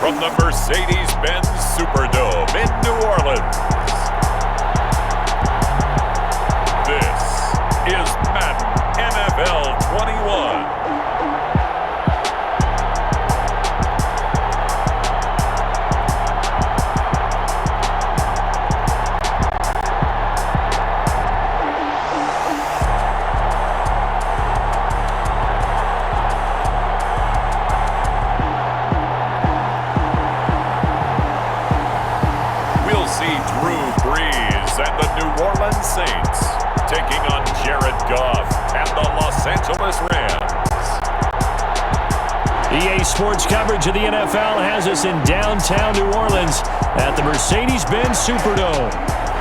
from the Mercedes-Benz Superdome in New Orleans. This is Madden NFL 21. And the New Orleans Saints taking on Goff and the Los Angeles Rams. EA Sports coverage of the NFL has us in downtown New Orleans at the Mercedes-Benz Superdome.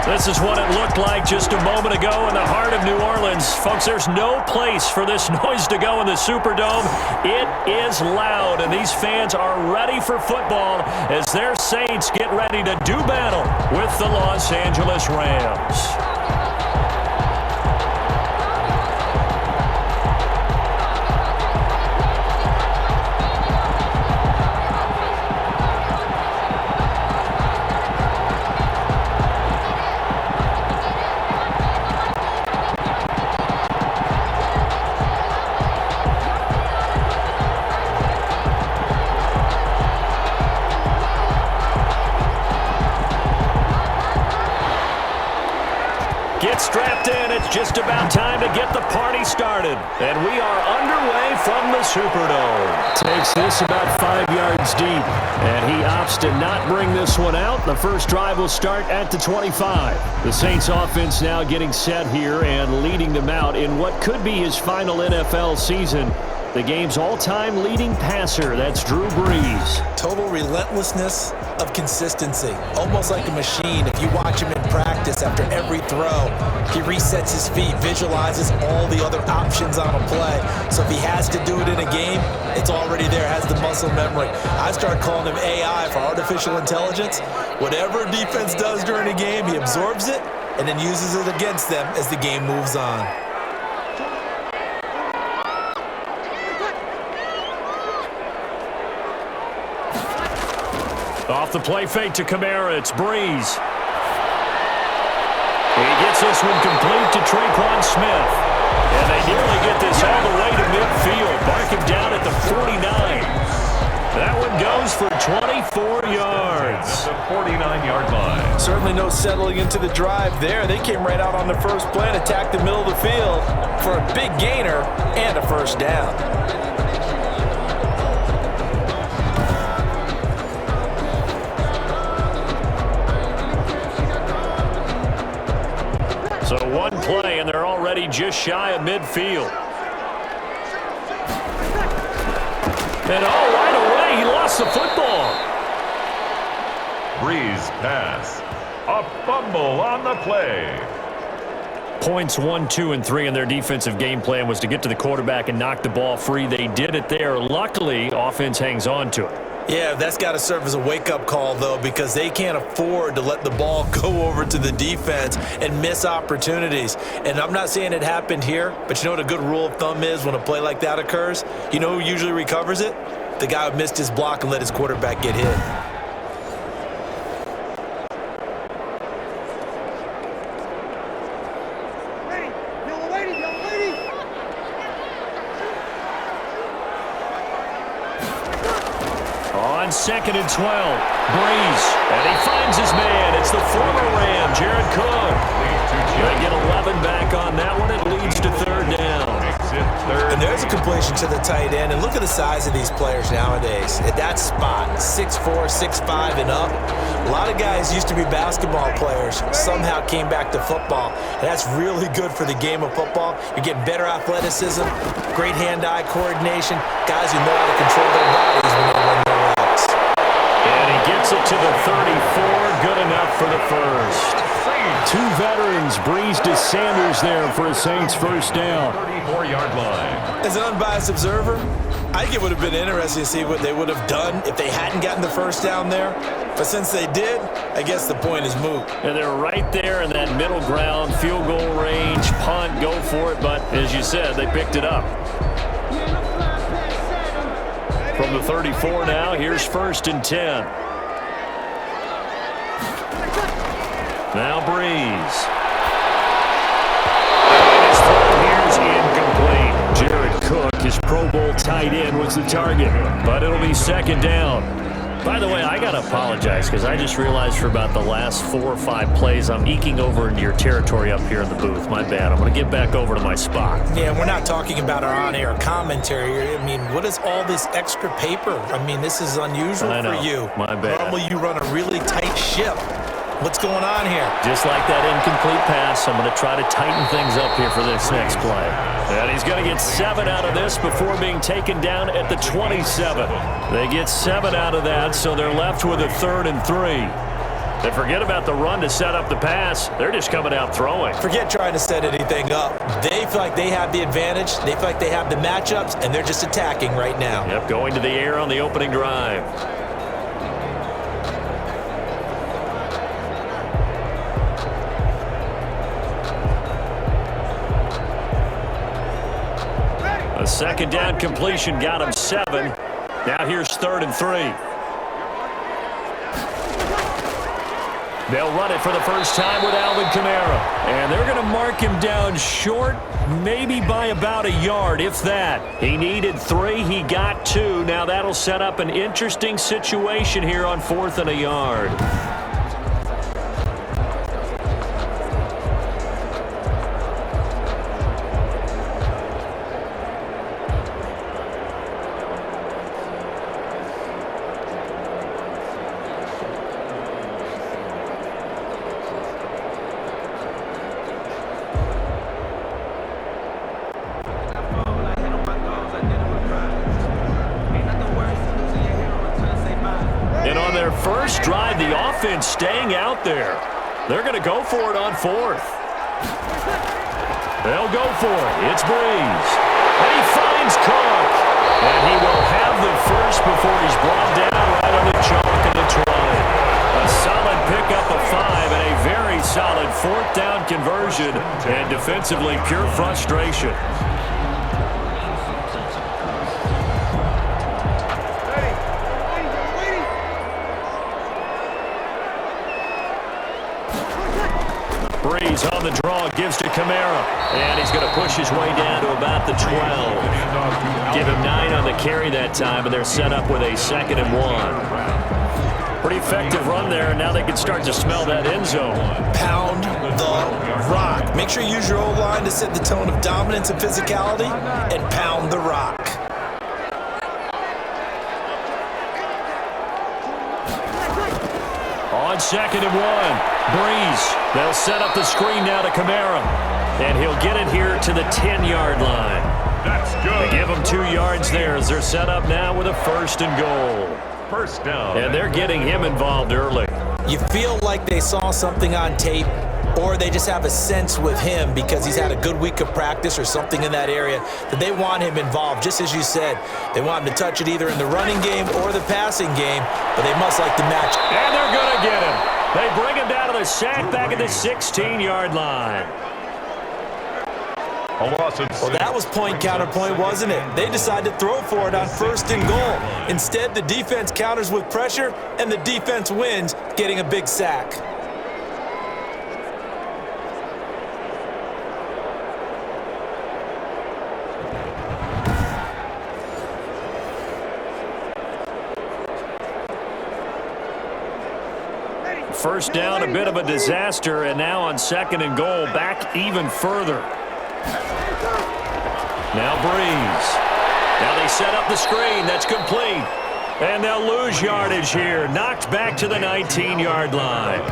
This is what it looked like just a moment ago in the heart of New Orleans. Folks, there's no place for this noise to go in the Superdome. It is loud, and these fans are ready for football as their Saints get ready to do battle with the Los Angeles Rams. Get strapped in. It's just about time to get the party started. And we are underway from the Superdome. Takes this about 5 yards deep. And he opts to not bring this one out. The first drive will start at the 25. The Saints offense now getting set here and leading them out in what could be his final NFL season. The game's all-time leading passer, that's Drew Brees. Total relentlessness of consistency, almost like a machine. If you watch him in practice after every throw, he resets his feet, visualizes all the other options on a play. So if he has to do it in a game, it's already there, has the muscle memory. I start calling him AI for artificial intelligence. Whatever defense does during a game, he absorbs it and then uses it against them as the game moves on. Off the play fake to Kamara, it's Brees. He gets this one complete to Traquan Smith. And they nearly get this all the way to midfield. Mark him down at the 49. That one goes for 24 yards. At the 49-yard line. Certainly no settling into the drive there. They came right out on the first play and attacked the middle of the field for a big gainer and a first down. So one play, and they're already just shy of midfield. And right away, he lost the football. Brees pass. A fumble on the play. Points 1, 2, and 3 in their defensive game plan was to get to the quarterback and knock the ball free. They did it there. Luckily, offense hangs on to it. Yeah, that's got to serve as a wake-up call, though, because they can't afford to let the ball go over to the defense and miss opportunities. And I'm not saying it happened here, but you know what a good rule of thumb is when a play like that occurs? You know who usually recovers it? The guy who missed his block and let his quarterback get hit. On 2nd and 12, Brees, and he finds his man. It's the former Ram, Jared Cook. They get 11 back on that one. It leads to third down. And there's a completion to the tight end. And look at the size of these players nowadays. At that spot, 6'4", 6'5", and up. A lot of guys used to be basketball players, somehow came back to football. And that's really good for the game of football. You're getting better athleticism, great hand-eye coordination, guys who know how to control their bodies when they run their routes. And he gets it to the 34, good enough for the first. Two veterans, Brees to Sanders there for a Saints first down. 34-yard line. As an unbiased observer, I think it would have been interesting to see what they would have done if they hadn't gotten the first down there. But since they did, I guess the point is moot. And they're right there in that middle ground, field goal range, punt, go for it. But as you said, they picked it up. From the 34 now, here's 1st and 10. Now Breeze. And his throw here's incomplete. Jared Cook, his Pro Bowl tight end, was the target. But it'll be 2nd down. By the way, I got to apologize because I just realized for about the last 4 or 5 plays, I'm eking over into your territory up here in the booth. My bad. I'm going to get back over to my spot. Yeah, we're not talking about our on-air commentary. I mean, what is all this extra paper? I mean, this is unusual for you. My bad. Normally you run a really tight ship. What's going on here? Just like that incomplete pass, I'm going to try to tighten things up here for this next play. And he's going to get 7 out of this before being taken down at the 27. They get 7 out of that, so they're left with a 3rd and 3. They forget about the run to set up the pass. They're just coming out throwing. Forget trying to set anything up. They feel like they have the advantage. They feel like they have the matchups, and they're just attacking right now. Yep, going to the air on the opening drive. A 2nd down completion got him 7. Now here's 3rd and 3. They'll run it for the first time with Alvin Kamara. And they're going to mark him down short, maybe by about a yard, if that. He needed 3. He got 2. Now that'll set up an interesting situation here on 4th and a yard. First drive, the offense staying out there. They're going to go for it on 4th. They'll go for it. It's Breeze. And he finds Cook. And he will have the first before he's brought down right on the chalk in the 20. A solid pickup of 5 and a very solid 4th down conversion. And defensively, pure frustration. Breeze on the draw, gives to Kamara, and he's going to push his way down to about the 12. Give him 9 on the carry that time, and they're set up with a 2nd and 1. Pretty effective run there, and now they can start to smell that end zone. Pound the rock. Make sure you use your O-line to set the tone of dominance and physicality, and pound the rock. On 2nd and 1. Breeze. They'll set up the screen now to Kamara. And he'll get it here to the 10-yard line. That's good. They give him 2 yards there as they're set up now with a 1st and goal. 1st down. And they're getting him involved early. You feel like they saw something on tape, or they just have a sense with him because he's had a good week of practice or something in that area that they want him involved. Just as you said, they want him to touch it either in the running game or the passing game, but they must like the match. And they're going to get him. They bring him down to the sack back at the 16-yard line. Well, that was point counterpoint, wasn't it? They decided to throw for it on 1st and goal. Instead, the defense counters with pressure, and the defense wins, getting a big sack. First down, a bit of a disaster, and now on 2nd and goal, back even further. Now Breeze. Now they set up the screen. That's complete. And they'll lose yardage here. Knocked back to the 19-yard line.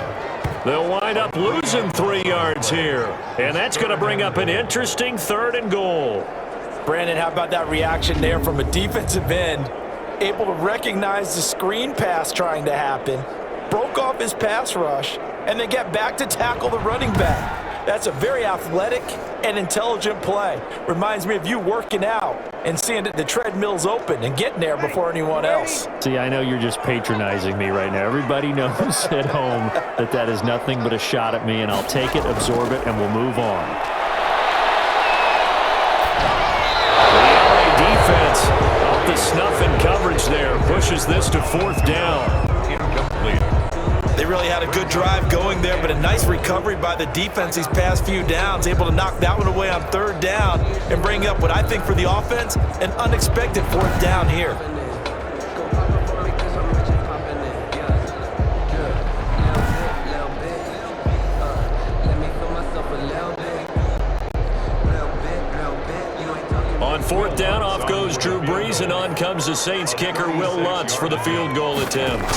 They'll wind up losing 3 yards here. And that's going to bring up an interesting 3rd and goal. Brandon, how about that reaction there from a defensive end? Able to recognize the screen pass trying to happen. Broke off his pass rush, and then get back to tackle the running back. That's a very athletic and intelligent play. Reminds me of you working out and seeing that the treadmill's open and getting there before anyone else. See, I know you're just patronizing me right now. Everybody knows at home that that is nothing but a shot at me, and I'll take it, absorb it, and we'll move on. The LA defense up the snuffing coverage there. Pushes this to 4th down. Incomplete. They really had a good drive going there, but a nice recovery by the defense these past few downs, able to knock that one away on 3rd down and bring up what I think for the offense, an unexpected 4th down here. On 4th down, off goes Drew Brees, and on comes the Saints kicker, Will Lutz, for the field goal attempt.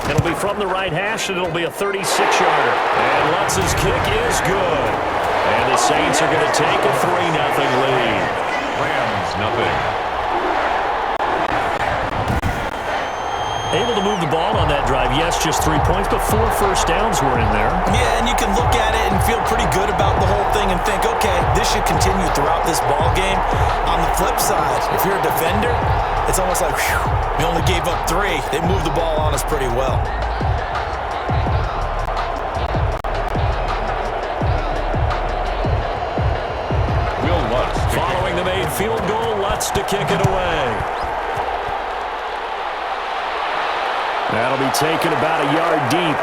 It'll be from the right hash, and it'll be a 36-yarder. And Lutz's kick is good. And the Saints are going to take a 3-0 lead. Rams, nothing. Able to move the ball on that drive. Yes, just 3 points, but 4 first downs were in there. Yeah, and you can look at it and feel pretty good about the whole thing and think, okay, this should continue throughout this ball game. On the flip side, if you're a defender, it's almost like, whew, we only gave up 3. They moved the ball on us pretty well. Will Lutz. Following the made field goal, Lutz to kick it away. That'll be taken about a yard deep.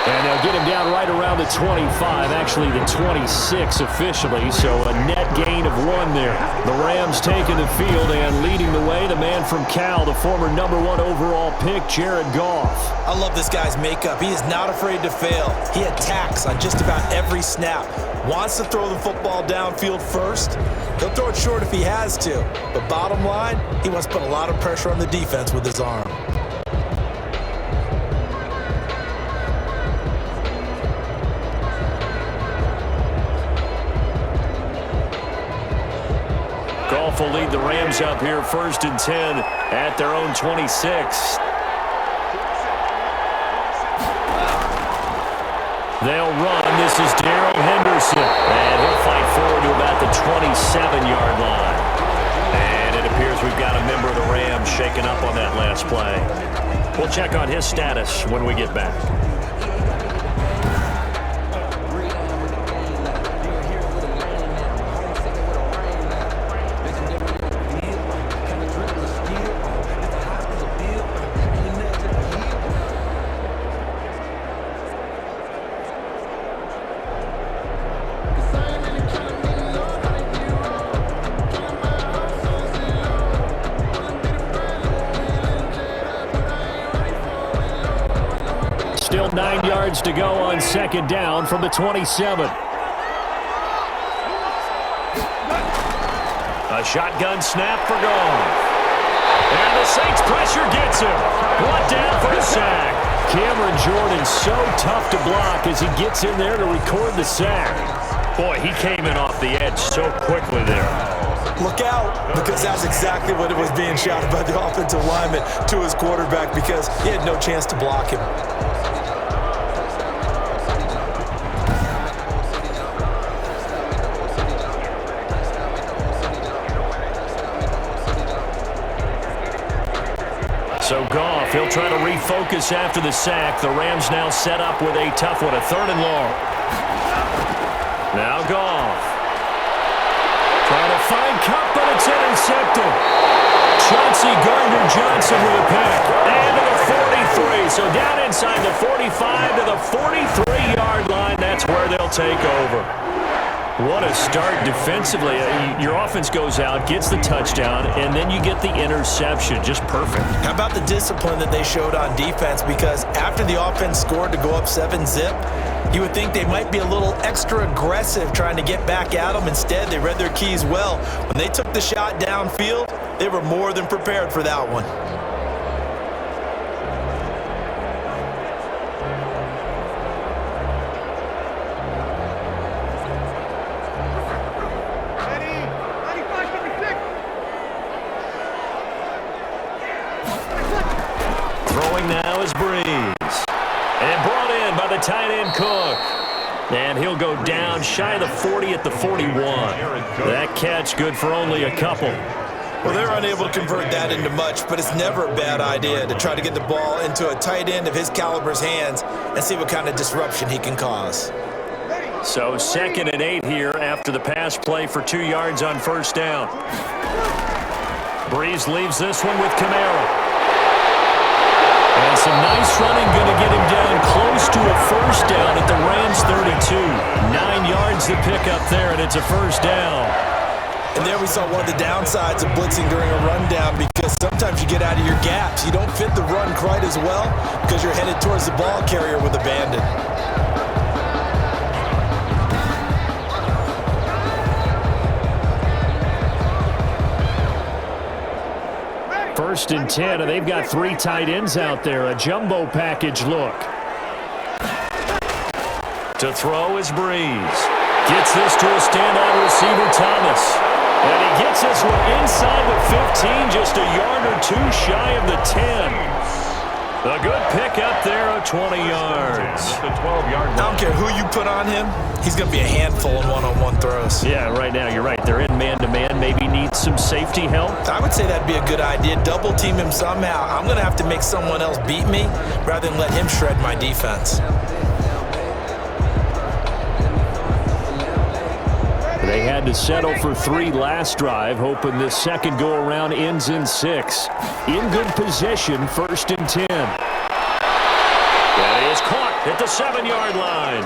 And they'll get him down right around the 25, actually the 26 officially, so a net gain of 1 there. The Rams taking the field and leading the way, the man from Cal, the former #1 overall pick, Jared Goff. I love this guy's makeup. He is not afraid to fail. He attacks on just about every snap. Wants to throw the football downfield first. He'll throw it short if he has to. But bottom line, he wants to put a lot of pressure on the defense with his arm. Goff will lead the Rams up here 1st and 10 at their own 26. They'll run. This is Darrell Henderson. And he'll fight forward to about the 27-yard line. And it appears we've got a member of the Rams shaken up on that last play. We'll check on his status when we get back. Still 9 yards to go on 2nd down from the 27. A shotgun snap for Goff. And the Saints pressure gets him. Brought down for a sack. Cameron Jordan so tough to block as he gets in there to record the sack. Boy, he came in off the edge so quickly there. Look out, because that's exactly what it was being shouted by the offensive lineman to his quarterback, because he had no chance to block him. So Goff, he'll try to refocus after the sack. The Rams now set up with a tough one, a 3rd and long. Now Goff. Trying to find Cup, but it's intercepted. Chauncey Gardner-Johnson with a pick. And to the 43. So down inside the 45 to the 43-yard line. That's where they'll take over. What a start defensively. Your offense goes out, gets the touchdown, and then you get the interception. Just perfect. How about the discipline that they showed on defense? Because after the offense scored to go up 7-zip, you would think they might be a little extra aggressive trying to get back at them. Instead, they read their keys well. When they took the shot downfield, they were more than prepared for that one. Now is Brees. And brought in by the tight end Cook. And he'll go down shy of the 40 at the 41. That catch good for only a couple. Well, they're unable to convert that into much, but it's never a bad idea to try to get the ball into a tight end of his caliber's hands and see what kind of disruption he can cause. So 2nd and 8 here after the pass play for 2 yards on 1st down. Bress leaves this one with Kamara. And some nice running going to get him down close to a first down at the Rams 32. 9 yards to pick up there, and it's a first down. And there we saw one of the downsides of blitzing during a rundown, because sometimes you get out of your gaps. You don't fit the run quite as well because you're headed towards the ball carrier with abandon. First and 10, and they've got 3 tight ends out there. A jumbo package look. To throw is Bress. Gets this to a standout receiver, Thomas. And he gets this one inside the 15, just a yard or 2 shy of the 10. A good pickup there of 20 yards. The 12-yard line. I don't care who you put on him. He's going to be a handful in one-on-one throws. Yeah, right now, you're right. They're in man-to-man. Maybe needs some safety help. I would say that'd be a good idea. Double team him somehow. I'm going to have to make someone else beat me rather than let him shred my defense. They had to settle for 3 last drive, hoping this second go-around ends in 6. In good position, first and 10. And he is caught at the 7-yard line.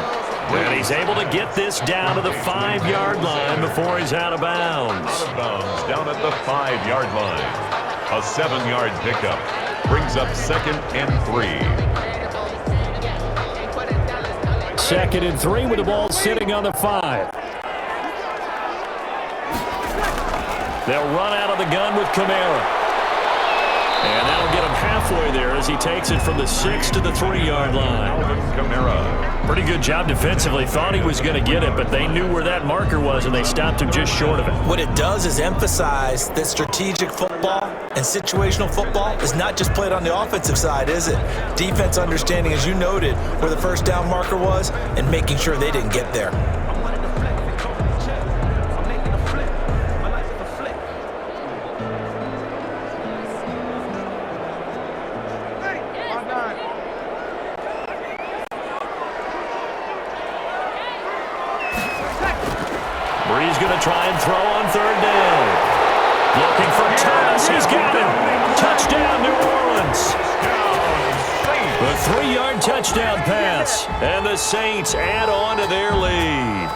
And he's able to get this down to the 5-yard line before he's out of bounds. Out of bounds, down at the 5-yard line. A 7-yard pickup brings up 2nd and 3. 2nd and 3 with the ball sitting on the 5. They'll run out of the gun with Kamara. And that'll get him halfway there as he takes it from the 6 to the 3-yard line. Kamara. Pretty good job defensively. Thought he was going to get it, but they knew where that marker was, and they stopped him just short of it. What it does is emphasize that strategic football and situational football is not just played on the offensive side, is it? Defense understanding, as you noted, where the first down marker was and making sure they didn't get there. He's going to try and throw on 3rd down. Looking for Thomas. He's got him. Touchdown, New Orleans. A 3-yard touchdown pass. And the Saints add on to their lead.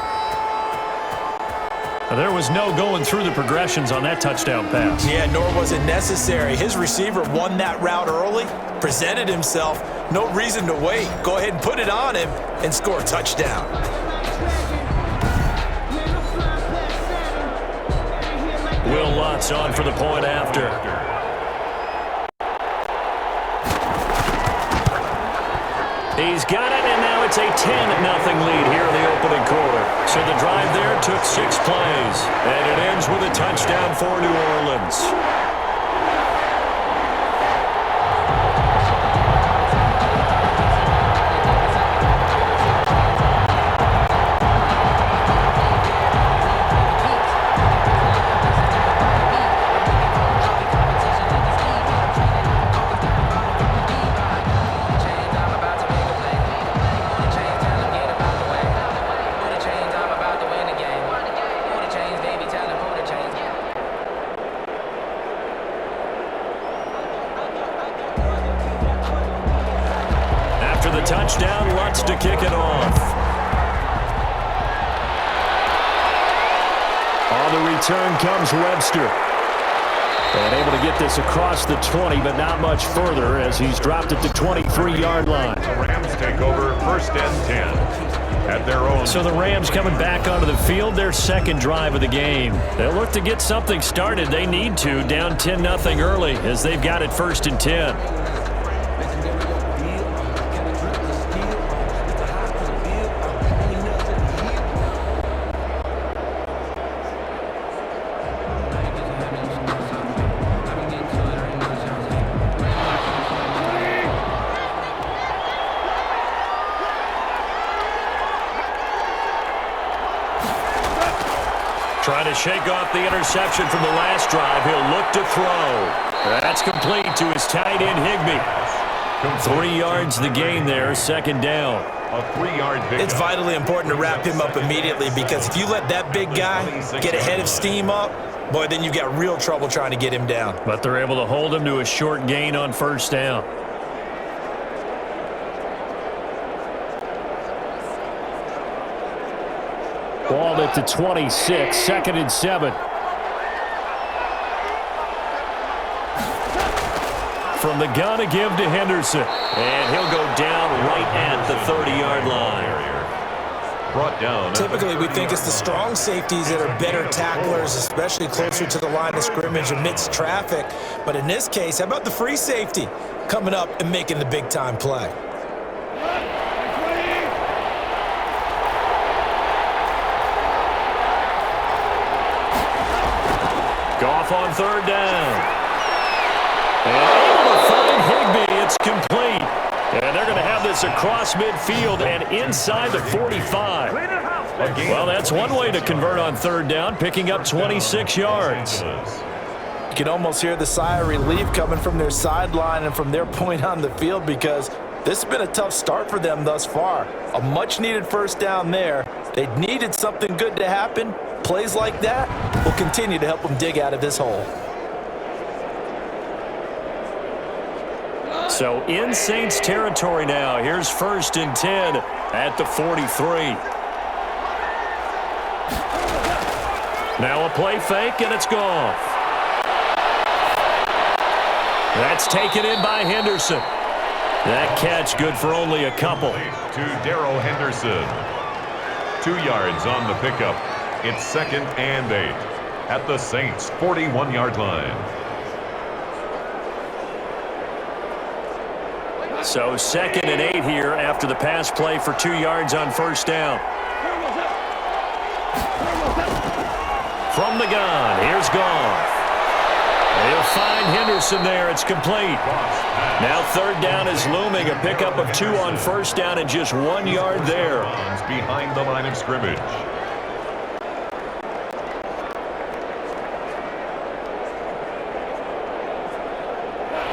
There was no going through the progressions on that touchdown pass. Yeah, nor was it necessary. His receiver won that route early, presented himself. No reason to wait. Go ahead and put it on him and score a touchdown. Will Lutz on for the point after. He's got it, and now it's a 10-0 lead here in the opening quarter. So the drive there took 6 plays, and it ends with a touchdown for New Orleans. Touchdown, Lutz to kick it off. On the return comes Webster. And able to get this across the 20, but not much further as he's dropped it to 23-yard line. The Rams take over 1st and 10 at their own. So the Rams coming back onto the field, their 2nd drive of the game. They'll look to get something started. They need to, down 10-0 early as they've got it 1st and 10. Trying to shake off the interception from the last drive. He'll look to throw. That's complete to his tight end, Higbee. 3 yards the gain there, 2nd down. A 3-yard pickup. It's vitally important to wrap him up immediately, because if you let that big guy get a head of steam up, boy, then you've got real trouble trying to get him down. But they're able to hold him to a short gain on first down. Ball at the 26, 2nd and 7. From the gun to give to Henderson. And he'll go down right at the 30-yard line. Brought down. Typically, we think it's the strong safeties that are better tacklers, especially closer to the line of scrimmage amidst traffic. But in this case, how about the free safety coming up and making the big-time play? Goff on 3rd down. And able to find Higbee. It's complete. And they're going to have this across midfield and inside the 45. Well, that's one way to convert on 3rd down, picking up 26 yards. You can almost hear the sigh of relief coming from their sideline and from their point on the field, because this has been a tough start for them thus far. A much-needed first down there. They needed something good to happen. Plays like that will continue to help them dig out of this hole. So in Saints territory now. Here's 1st and 10 at the 43. Now a play fake, and it's Goff. That's taken in by Henderson. That catch good for only a couple. To Darrell Henderson. 2 yards on the pickup. It's 2nd and 8 at the Saints' 41-yard line. So 2nd and 8 here after the pass play for 2 yards on first down. From the gun, here's Goff. He'll find Henderson there. It's complete. Now 3rd down is looming. A pickup of 2 on first down and just 1 yard there. Behind the line of scrimmage.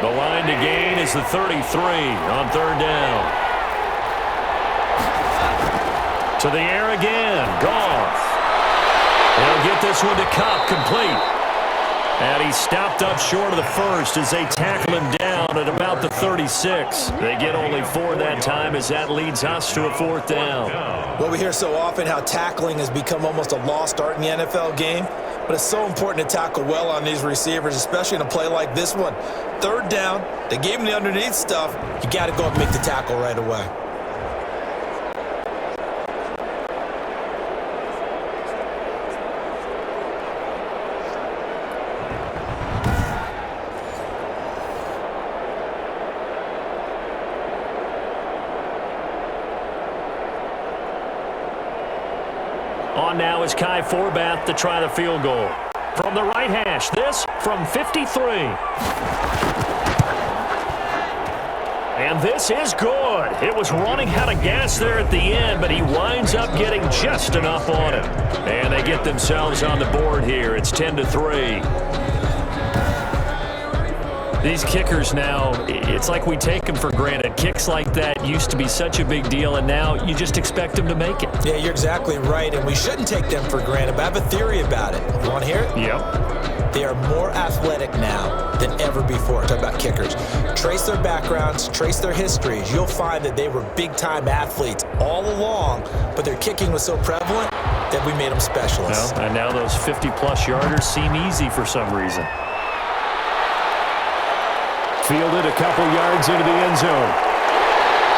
The line to gain is the 33 on 3rd down. To the air again, Goff. He'll get this one to Cup, complete. And he stopped up short of the first as they tackle him down at about the 36. They get only 4 that time as that leads us to a 4th down. Well, we hear so often how tackling has become almost a lost art in the NFL game. But it's so important to tackle well on these receivers, especially in a play like this one. 3rd down, they gave him the underneath stuff. You got to go and make the tackle right away. On now is Kai Forbath to try the field goal. From the right hash, this from 53. And this is good. It was running out of gas there at the end, but he winds up getting just enough on it. And they get themselves on the board here. It's 10-3. These kickers now, it's like we take them for granted. Kicks like that used to be such a big deal, and now you just expect them to make it. Yeah, you're exactly right, and we shouldn't take them for granted. But I have a theory about it. You want to hear it? Yep. They are more athletic now than ever before. Talk about kickers. Trace their backgrounds, trace their histories. You'll find that they were big-time athletes all along, but their kicking was so prevalent that we made them specialists. Well, and now those 50-plus yarders seem easy for some reason. Fielded a couple yards into the end zone.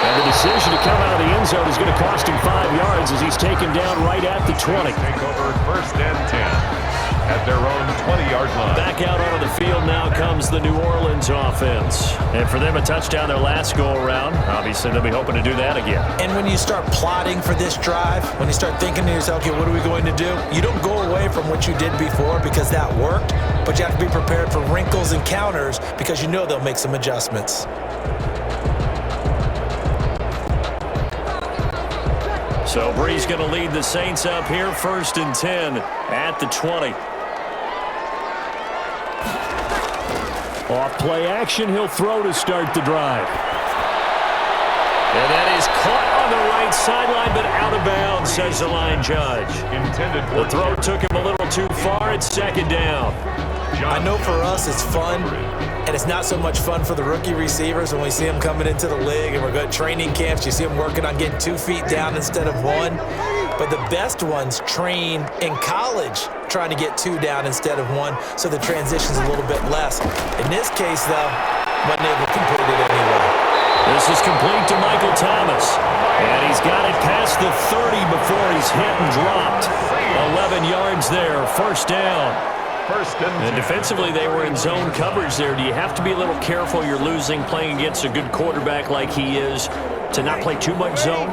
And the decision to come out of the end zone is going to cost him 5 yards as he's taken down right at the 20. Take over 1st and 10 at their own 20-yard line. Back out onto the field now comes the New Orleans offense. And for them, a touchdown their last go-around. Obviously, they'll be hoping to do that again. And when you start plotting for this drive, when you start thinking to yourself, okay, what are we going to do? You don't go away from what you did before because that worked, but you have to be prepared for wrinkles and counters because you know they'll make some adjustments. So Bree's going to lead the Saints up here, 1st and 10 at the 20. Off play action, he'll throw to start the drive. And that is caught on the right sideline, but out of bounds, says the line judge. The throw took him a little too far. It's second down. I know for us it's fun, and it's not so much fun for the rookie receivers when we see them coming into the league and we're going to training camps. You see them working on getting 2 feet down instead of 1. But the best ones train in college trying to get 2 down instead of 1, so the transition's a little bit less. In this case, though, wasn't able to complete it anyway. This is complete to Michael Thomas, and he's got it past the 30 before he's hit and dropped. 11 yards there, first down. And defensively, they were in zone coverage there. Do you have to be a little careful you're losing playing against a good quarterback like he is to not play too much zone?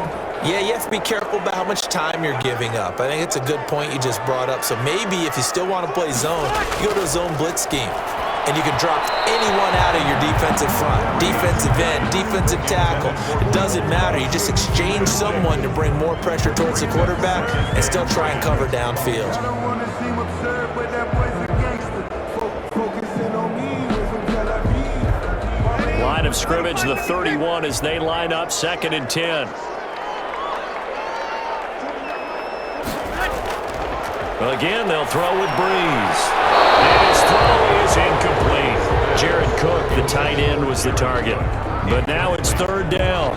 Yeah, you have to be careful about how much time you're giving up. I think it's a good point you just brought up. So maybe if you still want to play zone, you go to a zone blitz scheme. And you can drop anyone out of your defensive front, defensive end, defensive tackle. It doesn't matter. You just exchange someone to bring more pressure towards the quarterback and still try and cover downfield. Line of scrimmage, the 31 as they line up, 2nd and 10. Again, they'll throw with Breeze. And his throw is incomplete. Jared Cook, the tight end, was the target. But now it's 3rd down.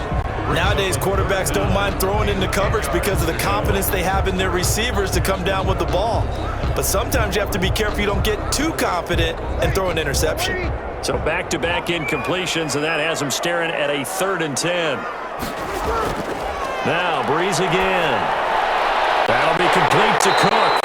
Nowadays, quarterbacks don't mind throwing into coverage because of the confidence they have in their receivers to come down with the ball. But sometimes you have to be careful you don't get too confident and throw an interception. So back-to-back incompletions, and that has them staring at a 3rd and 10. Now, Breeze again. That'll be complete to Cook.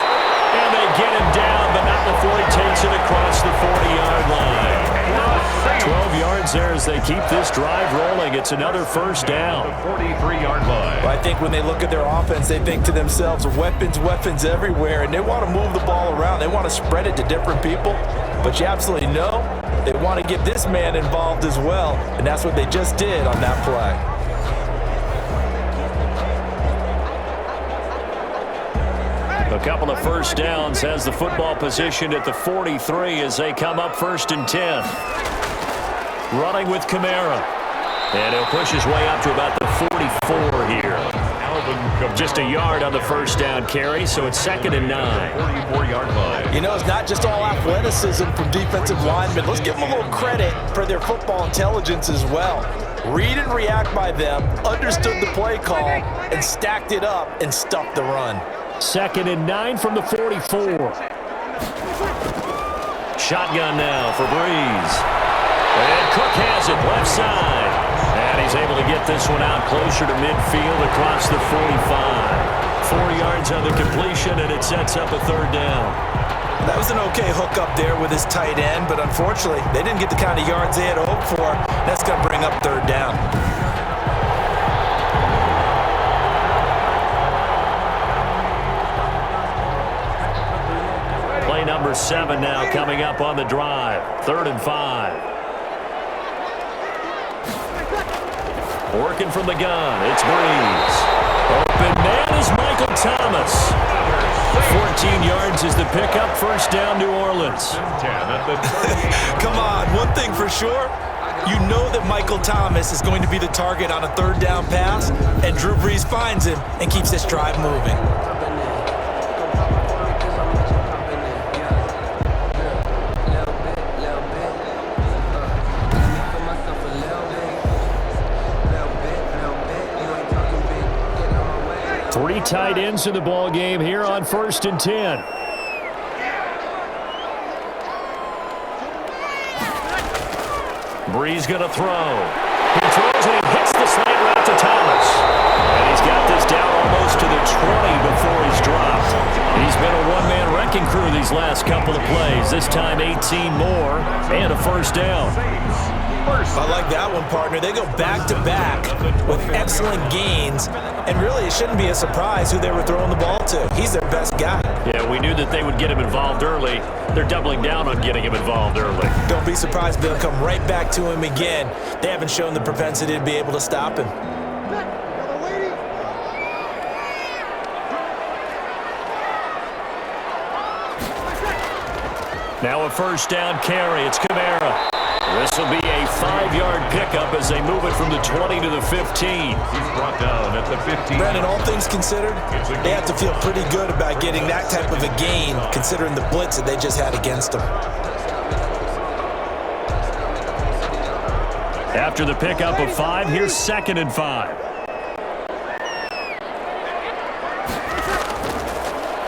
And they get him down, but not before he takes it across the 40-yard line. 12 yards there as they keep this drive rolling. It's another first down. 43-yard line. Well, I think when they look at their offense, they think to themselves, weapons, weapons everywhere, and they want to move the ball around. They want to spread it to different people. But you absolutely know they want to get this man involved as well, and that's what they just did on that play. A couple of first downs has the football positioned at the 43 as they come up 1st and 10. Running with Kamara. And he'll push his way up to about the 44 here. Just a yard on the first down carry, so it's 2nd and 9. 44-yard line. You know, it's not just all athleticism from defensive linemen. Let's give them a little credit for their football intelligence as well. Read and react by them, understood the play call, and stacked it up and stuffed the run. 2nd and 9 from the 44. Shotgun now for Breeze. And Cook has it left side. And he's able to get this one out closer to midfield across the 45. 4 yards on the completion, and it sets up a 3rd down. That was an okay hook up there with his tight end, but unfortunately, they didn't get the kind of yards they had hoped for. That's going to bring up 3rd down. Number 7 now coming up on the drive. 3rd and 5. Working from the gun. It's Breeze. Open man is Michael Thomas. 14 yards is the pickup. First down, New Orleans. Come on, one thing for sure. You know that Michael Thomas is going to be the target on a 3rd down pass, and Drew Brees finds him and keeps this drive moving. Three tight ends in the ball game here on 1st and 10. Breeze going to throw. He throws and he hits the slant route to Thomas. And he's got this down almost to the 20 before he's dropped. He's been a one-man wrecking crew these last couple of plays. This time 18 more and a first down. I like that one, partner. They go back-to-back with excellent gains, and really it shouldn't be a surprise who they were throwing the ball to. He's their best guy. Yeah, we knew that they would get him involved early. They're doubling down on getting him involved early. Don't be surprised if they'll come right back to him again. They haven't shown the propensity to be able to stop him. Now a first down carry. It's Kamara. This will be a 5-yard pickup as they move it from the 20 to the 15. He's brought down at the 15. Brandon, all things considered, they have to feel pretty good about getting that type of a gain considering the blitz that they just had against them. After the pickup of 5, here's 2nd and 5.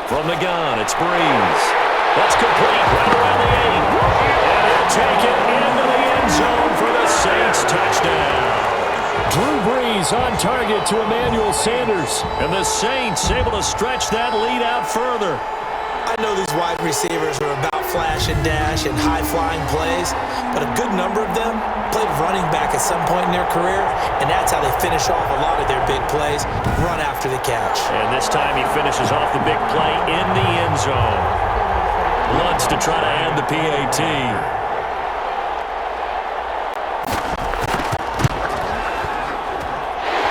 From the gun, it's Breeze. That's complete right around the 8. And he'll take it into the end zone for the Saints touchdown. Drew Brees on target to Emmanuel Sanders. And the Saints able to stretch that lead out further. I know these wide receivers are about flash and dash and high-flying plays, but a good number of them played running back at some point in their career, and that's how they finish off a lot of their big plays, run after the catch. And this time he finishes off the big play in the end zone. Lutz to try to add the PAT.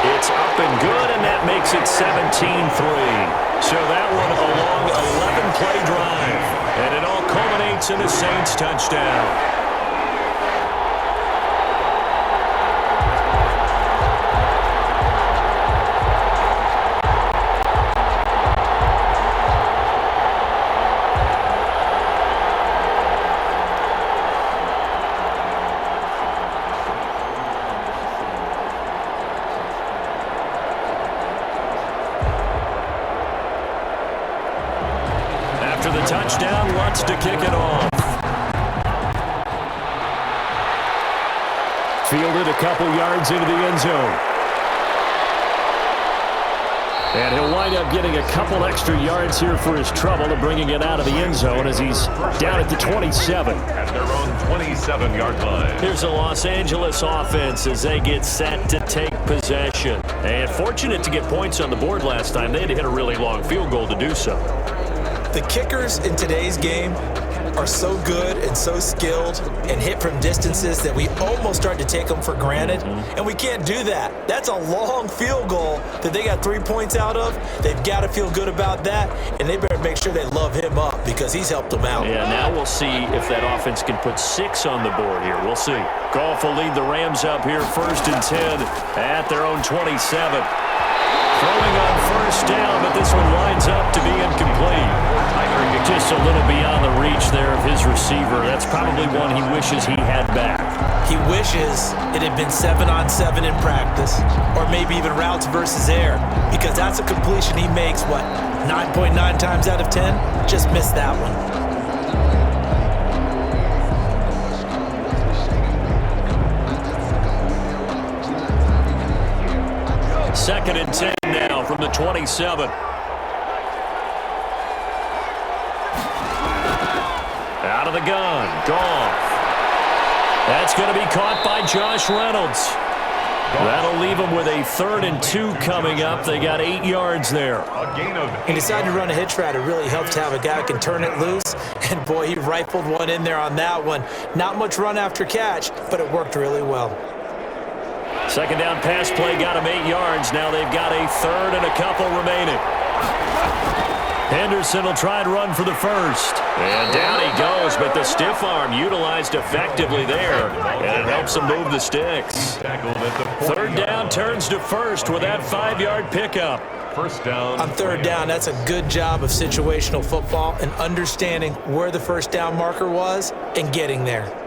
It's up and good, and that makes it 17-3. So that one a long 11-play drive, and it all culminates in a Saints touchdown. After the touchdown, Lutz to kick it off. Fielded a couple yards into the end zone. And he'll wind up getting a couple extra yards here for his trouble and bringing it out of the end zone as he's down at the 27. At their own 27-yard line. Here's the Los Angeles offense as they get set to take possession. And fortunate to get points on the board last time. They had to hit a really long field goal to do so. The kickers in today's game are so good and so skilled and hit from distances that we almost start to take them for granted, and we can't do that. That's a long field goal that they got 3 points out of. They've got to feel good about that, and they better make sure they love him up because he's helped them out. Yeah, now we'll see if that offense can put 6 on the board here. We'll see. Goff will lead the Rams up here 1st and 10 at their own 27. Throwing on 1st down, but this one lines up to be incomplete. Just a little beyond the reach there of his receiver. That's probably one he wishes he had back. He wishes it had been 7-on-7 in practice, or maybe even routes versus air, because that's a completion he makes, 9.9 times out of 10? Just missed that one. 2nd and 10 now from the 27. Out of the gun, Goff. That's going to be caught by Josh Reynolds. That'll leave them with a 3rd and 2 coming up. They got 8 yards there. He decided to run a hitch route. It really helps to have a guy who can turn it loose. And, boy, he rifled one in there on that one. Not much run after catch, but it worked really well. 2nd down pass play got him 8 yards. Now they've got a 3rd and a couple remaining. Henderson will try and run for the 1st. And down he goes, but the stiff arm utilized effectively there. And it helps him move the sticks. 3rd down turns to 1st with that 5-yard pickup. 1st down. On 3rd down, that's a good job of situational football and understanding where the 1st down marker was and getting there.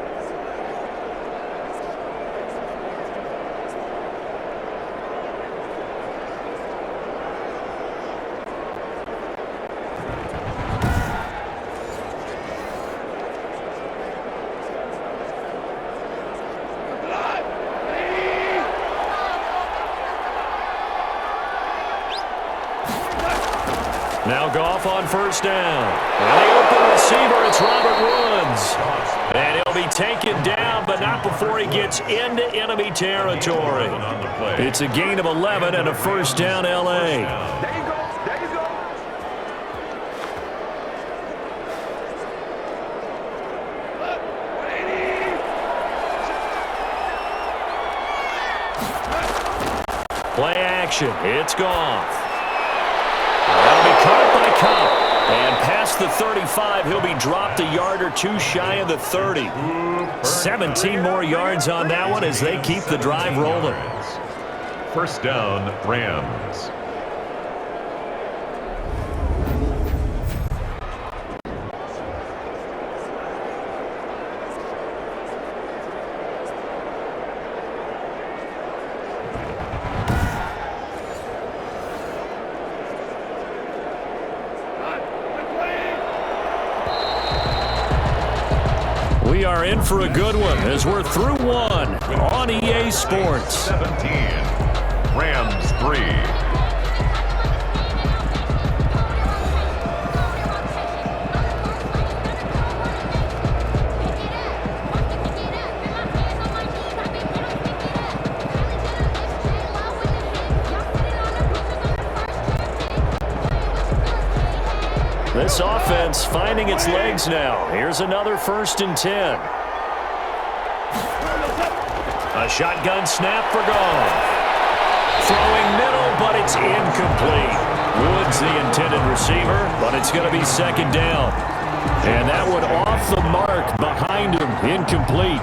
Now Goff on 1st down. And the open receiver, it's Robert Woods. And he'll be taken down, but not before he gets into enemy territory. It's a gain of 11 and a 1st down, L.A. Play action. It's Goff. That'll be caught by Cup. And past the 35, he'll be dropped a yard or two shy of the 30. 17 more yards on that one as they keep the drive rolling. First down, Rams. We are in for a good one as we're through one on EA Sports. 17, Rams 3. This offense finding its legs now. Here's another 1st and 10. A shotgun snap for Goff. Throwing middle, but it's incomplete. Wood's the intended receiver, but it's going to be 2nd down. And that one off the mark behind him, incomplete.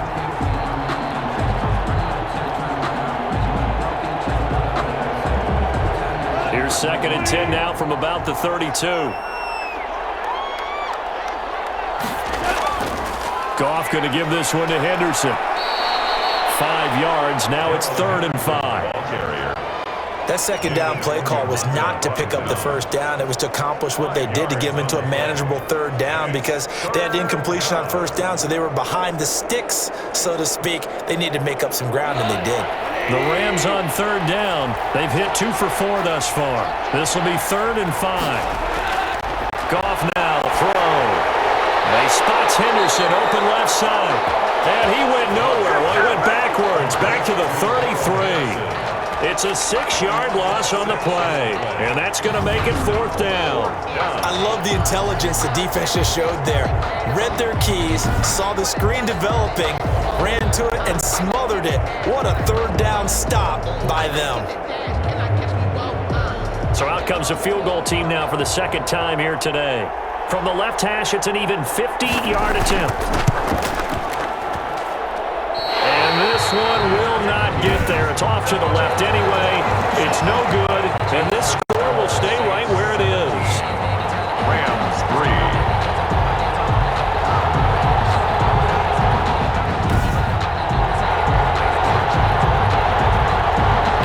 Here's 2nd and 10 now from about the 32. Goff going to give this one to Henderson. 5 yards. Now it's 3rd and 5. That 2nd down play call was not to pick up the 1st down. It was to accomplish what they did to get them into a manageable 3rd down because they had incompletion on 1st down, so they were behind the sticks, so to speak. They needed to make up some ground, and they did. The Rams on 3rd down. They've hit 2 for 4 thus far. This will be 3rd and 5. Goff now, throw. He spots Henderson, open left side. And he went nowhere. Well, he went backwards, back to the 33. It's a 6-yard loss on the play. And that's going to make it 4th down. I love the intelligence the defense just showed there. Read their keys, saw the screen developing, ran to it, and smothered it. What a 3rd down stop by them. So out comes a field goal team now for the 2nd time here today. From the left hash, it's an even 50-yard attempt. And this one will not get there. It's off to the left anyway. It's no good, and this score will stay right where it is. Rams 3.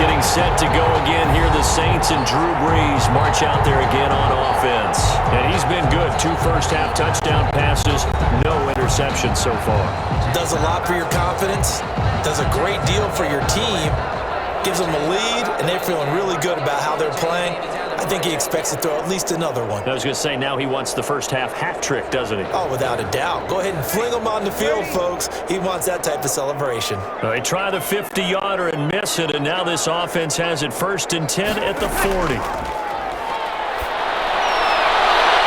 Getting set to go again here. The Saints and Drew Brees march out there again on offense. And he's been good. 2 first-half touchdown passes, no interceptions so far. Does a lot for your confidence, does a great deal for your team, gives them a lead, and they're feeling really good about how they're playing. I think he expects to throw at least another one. I was going to say, now he wants the first-half hat trick, doesn't he? Oh, without a doubt. Go ahead and fling him on the field, folks. He wants that type of celebration. Well, they try the 50-yarder and miss it, and now this offense has it 1st and 10 at the 40.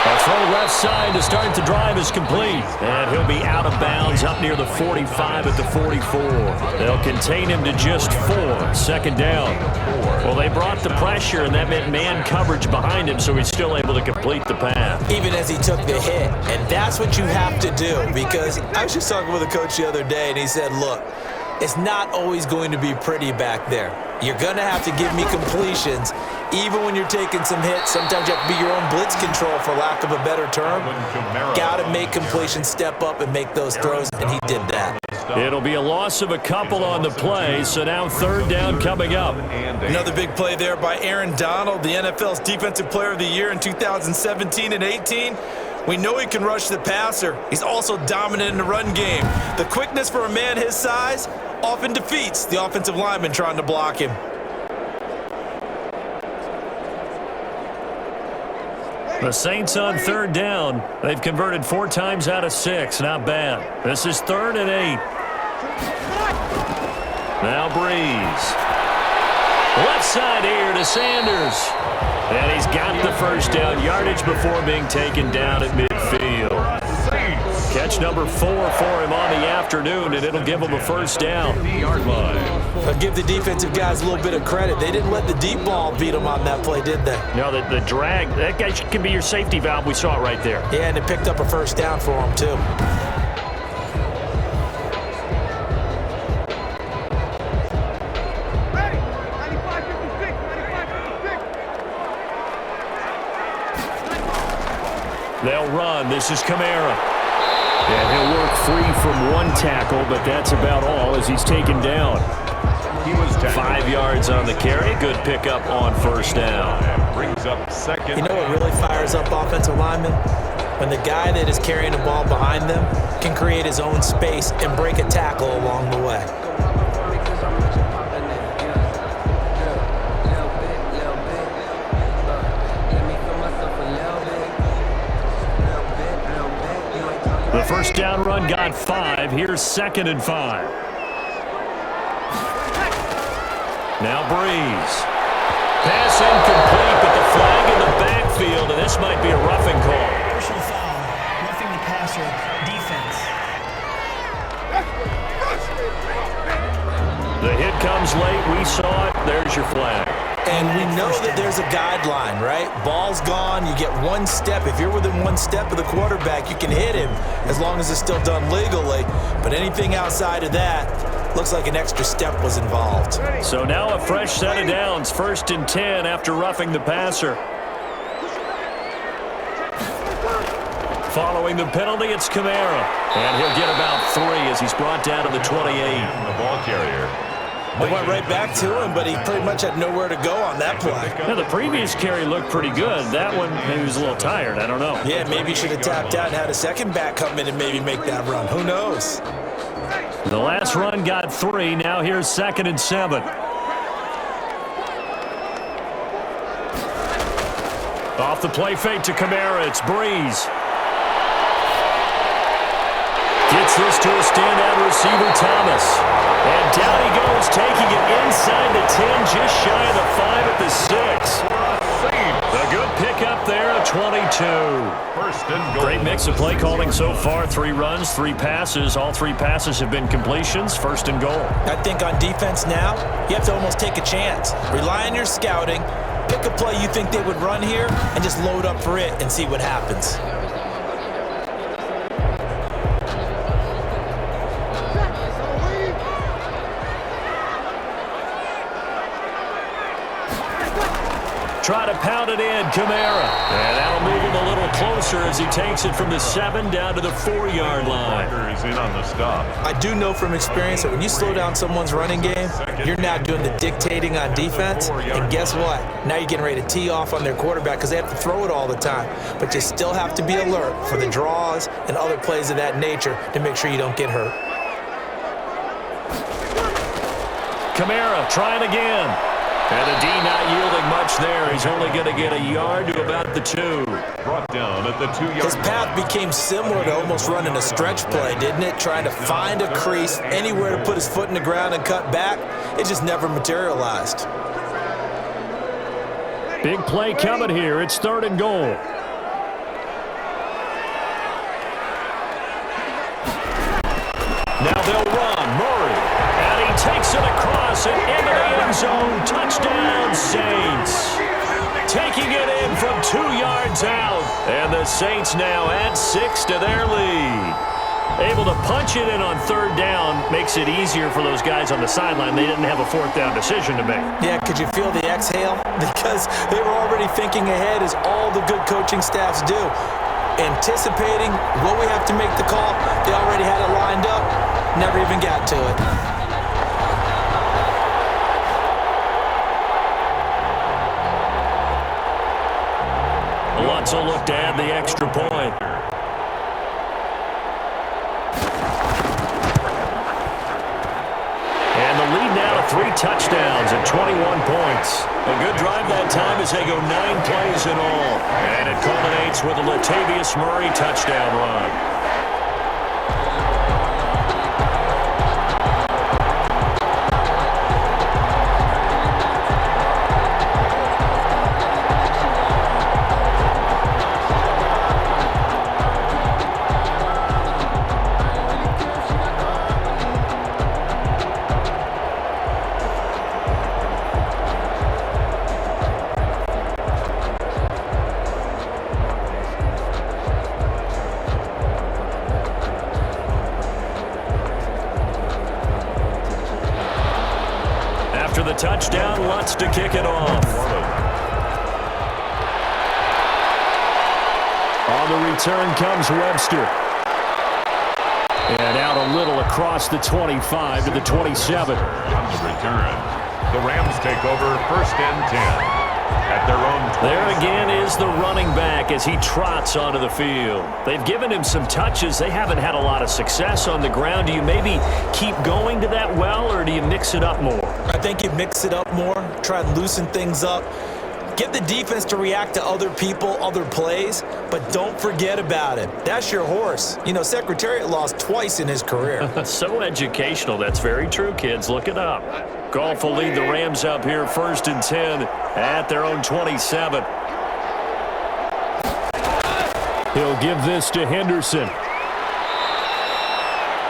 A throw left side to start the drive is complete. And he'll be out of bounds up near the 45 at the 44. They'll contain him to just 4. 2nd down. Well, they brought the pressure, and that meant man coverage behind him, so he's still able to complete the pass. Even as he took the hit. And that's what you have to do, because I was just talking with a coach the other day, and he said, look, it's not always going to be pretty back there. You're going to have to give me completions. Even when you're taking some hits, sometimes you have to be your own blitz control, for lack of a better term. Got to make completions, step up, and make those throws, and he did that. It'll be a loss of a couple on the play, so now 3rd down coming up. Another big play there by Aaron Donald, the NFL's Defensive Player of the Year in 2017 and 18. We know he can rush the passer. He's also dominant in the run game. The quickness for a man his size often defeats the offensive lineman trying to block him. The Saints on 3rd down. They've converted 4 times out of 6. Not bad. This is 3rd and 8. Now Brees. Left side here to Sanders. And he's got the 1st down. Yardage before being taken down at midfield. Catch number 4 for him on the afternoon, and it'll give him a first down. Yard line. I'll give the defensive guys a little bit of credit. They didn't let the deep ball beat them on that play, did they? No, the drag, that guy can be your safety valve. We saw it right there. Yeah, and it picked up a first down for them, too. They'll run. This is Kamara. And he'll work free from one tackle, but that's about all as he's taken down. He was 5 yards on the carry. Good pickup on first down. Brings up second. You know what really fires up offensive linemen? When the guy that is carrying the ball behind them can create his own space and break a tackle along the way. The first down run got 5. Here's 2nd and 5. Now Breeze. Pass incomplete, but the flag in the backfield, and this might be a roughing call. Personal foul, roughing the passer, defense. The hit comes late. We saw it. There's your flag. And we know that there's a guideline, right? Ball's gone. You get one step. If you're within one step of the quarterback, you can hit him as long as it's still done legally. But anything outside of that, looks like an extra step was involved. So now a fresh set of downs. 1st and 10 after roughing the passer. Following the penalty, it's Kamara. And he'll get about 3 as he's brought down to the 28. The ball carrier. They went right back to him, but he pretty much had nowhere to go on that play. Now, the previous carry looked pretty good. That one, maybe he was a little tired. I don't know. Yeah, maybe he should have tapped out and had a second back come in and maybe make that run. Who knows? The last run got 3. Now here's 2nd and 7. Off the play fake to Kamara. It's Breeze. Gets this to a standout receiver, Thomas. And down he goes, taking it inside the 10, just shy of the 5 at the 6. A good pickup there at 22. First and goal. Great mix of play calling so far. 3 runs, 3 passes. All 3 passes have been completions. 1st and goal. I think on defense now, you have to almost take a chance. Rely on your scouting. Pick a play you think they would run here and just load up for it and see what happens. Try to pound it in, Kamara. And that'll move him a little closer as he takes it from the 7 down to the 4-yard line. Is in on the stop. I do know from experience that when you slow down someone's running game, you're now doing the dictating on defense. And guess what? Now you're getting ready to tee off on their quarterback because they have to throw it all the time. But you still have to be alert for the draws and other plays of that nature to make sure you don't get hurt. Kamara trying again. And the D not yielding much there. He's only going to get a yard to about the 2. Brought down at the 2-yard His path became similar to almost running a stretch play, didn't it? Trying to find a crease, anywhere to put his foot in the ground and cut back. It just never materialized. Big play coming here. It's 3rd and goal. Now they'll run. Murray. And he takes it across and into the end zone. Touchdown, Saints. Taking it in from 2 yards out. And the Saints now add 6 to their lead. Able to punch it in on 3rd down makes it easier for those guys on the sideline. They didn't have a 4th down decision to make. Yeah, could you feel the exhale? Because they were already thinking ahead, as all the good coaching staffs do. Anticipating, will we have to make the call? They already had it lined up. Never even got to it. Alonso looked to add the extra point. And the lead now to 3 touchdowns and 21 points. A good drive that time as they go 9 plays in all. And it culminates with a Latavius Murray touchdown run. the touchdown, wants to kick it off. On the return comes Webster. And out a little across the 25 to the 27. On the return, the Rams take over 1st and 10. At their own 20. There again is the running back as he trots onto the field. They've given him some touches. They haven't had a lot of success on the ground. Do you maybe keep going to that well, or do you mix it up more? I think you mix it up more, try to loosen things up. Get the defense to react to other people, other plays, but don't forget about it. That's your horse. You know, Secretariat lost twice in his career. So educational. That's very true, kids. Look it up. Goff will lead the Rams up here 1st and 10 at their own 27. He'll give this to Henderson.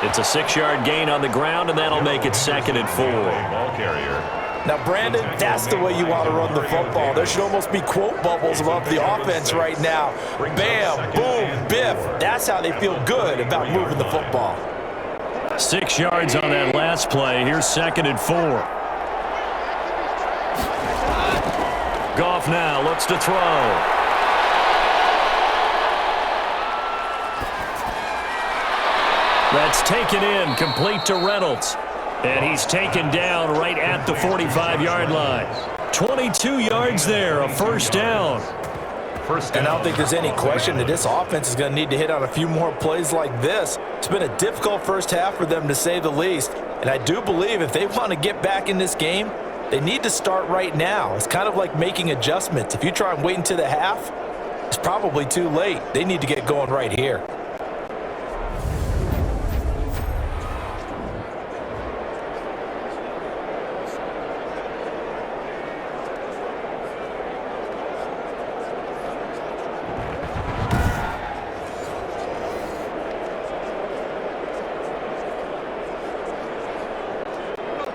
It's a 6-yard gain on the ground, and that'll make it 2nd and 4. Ball carrier. Now, Brandon, that's the way you want to run the football. There should almost be quote bubbles above the offense right now. Bam, boom, biff. That's how they feel good about moving the football. 6 yards on that last play. Here's 2nd and 4. Goff now looks to throw. That's taken in, complete to Reynolds. And he's taken down right at the 45-yard line. 22 yards there, a 1st down. And I don't think there's any question that this offense is going to need to hit on a few more plays like this. It's been a difficult first half for them, to say the least. And I do believe if they want to get back in this game, they need to start right now. It's kind of like making adjustments. If you try and wait until the half, it's probably too late. They need to get going right here.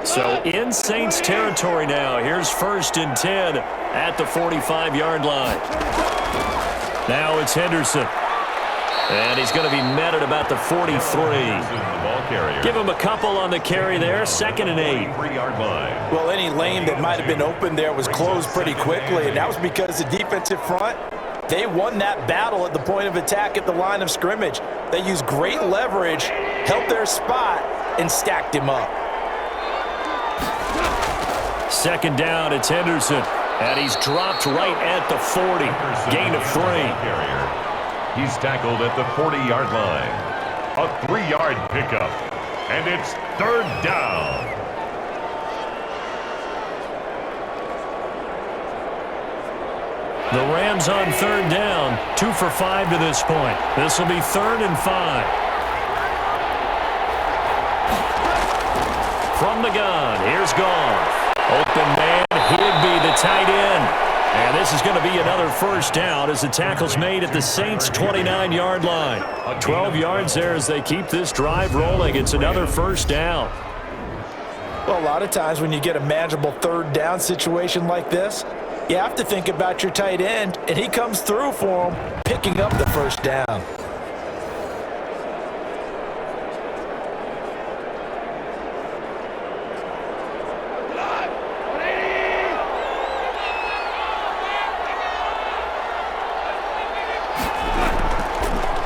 So in Saints territory now. Here's 1st and 10 at the 45-yard line. Now it's Henderson. And he's going to be met at about the 43. Give him a couple on the carry there. 2nd and 8. 3-yard line. Well, any lane that might have been open there was closed pretty quickly, and that was because the defensive front, they won that battle at the point of attack at the line of scrimmage. They used great leverage, held their spot, and stacked him up. 2nd down, it's Henderson. And he's dropped right at the 40. Gain of 3. He's tackled at the 40-yard line. A 3-yard pickup. And it's 3rd down. The Rams on 3rd down. 2 for 5 to this point. This will be 3rd and 5. From the gun, here's Goff. Open man, Higby, the tight end. And this is going to be another 1st down as the tackle's made at the Saints' 29-yard line. 12 yards there as they keep this drive rolling. It's another 1st down. Well, a lot of times when you get a manageable 3rd down situation like this, you have to think about your tight end, and he comes through for him, picking up the 1st down.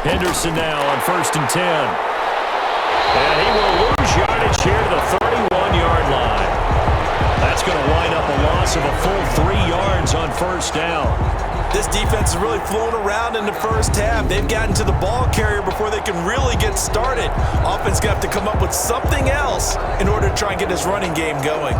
Henderson now on 1st and 10. And he will lose yardage here to the 31-yard line. That's going to wind up a loss of a full 3 yards on 1st down. This defense has really flown around in the first half. They've gotten to the ball carrier before they can really get started. Offense going to have to come up with something else in order to try and get this running game going.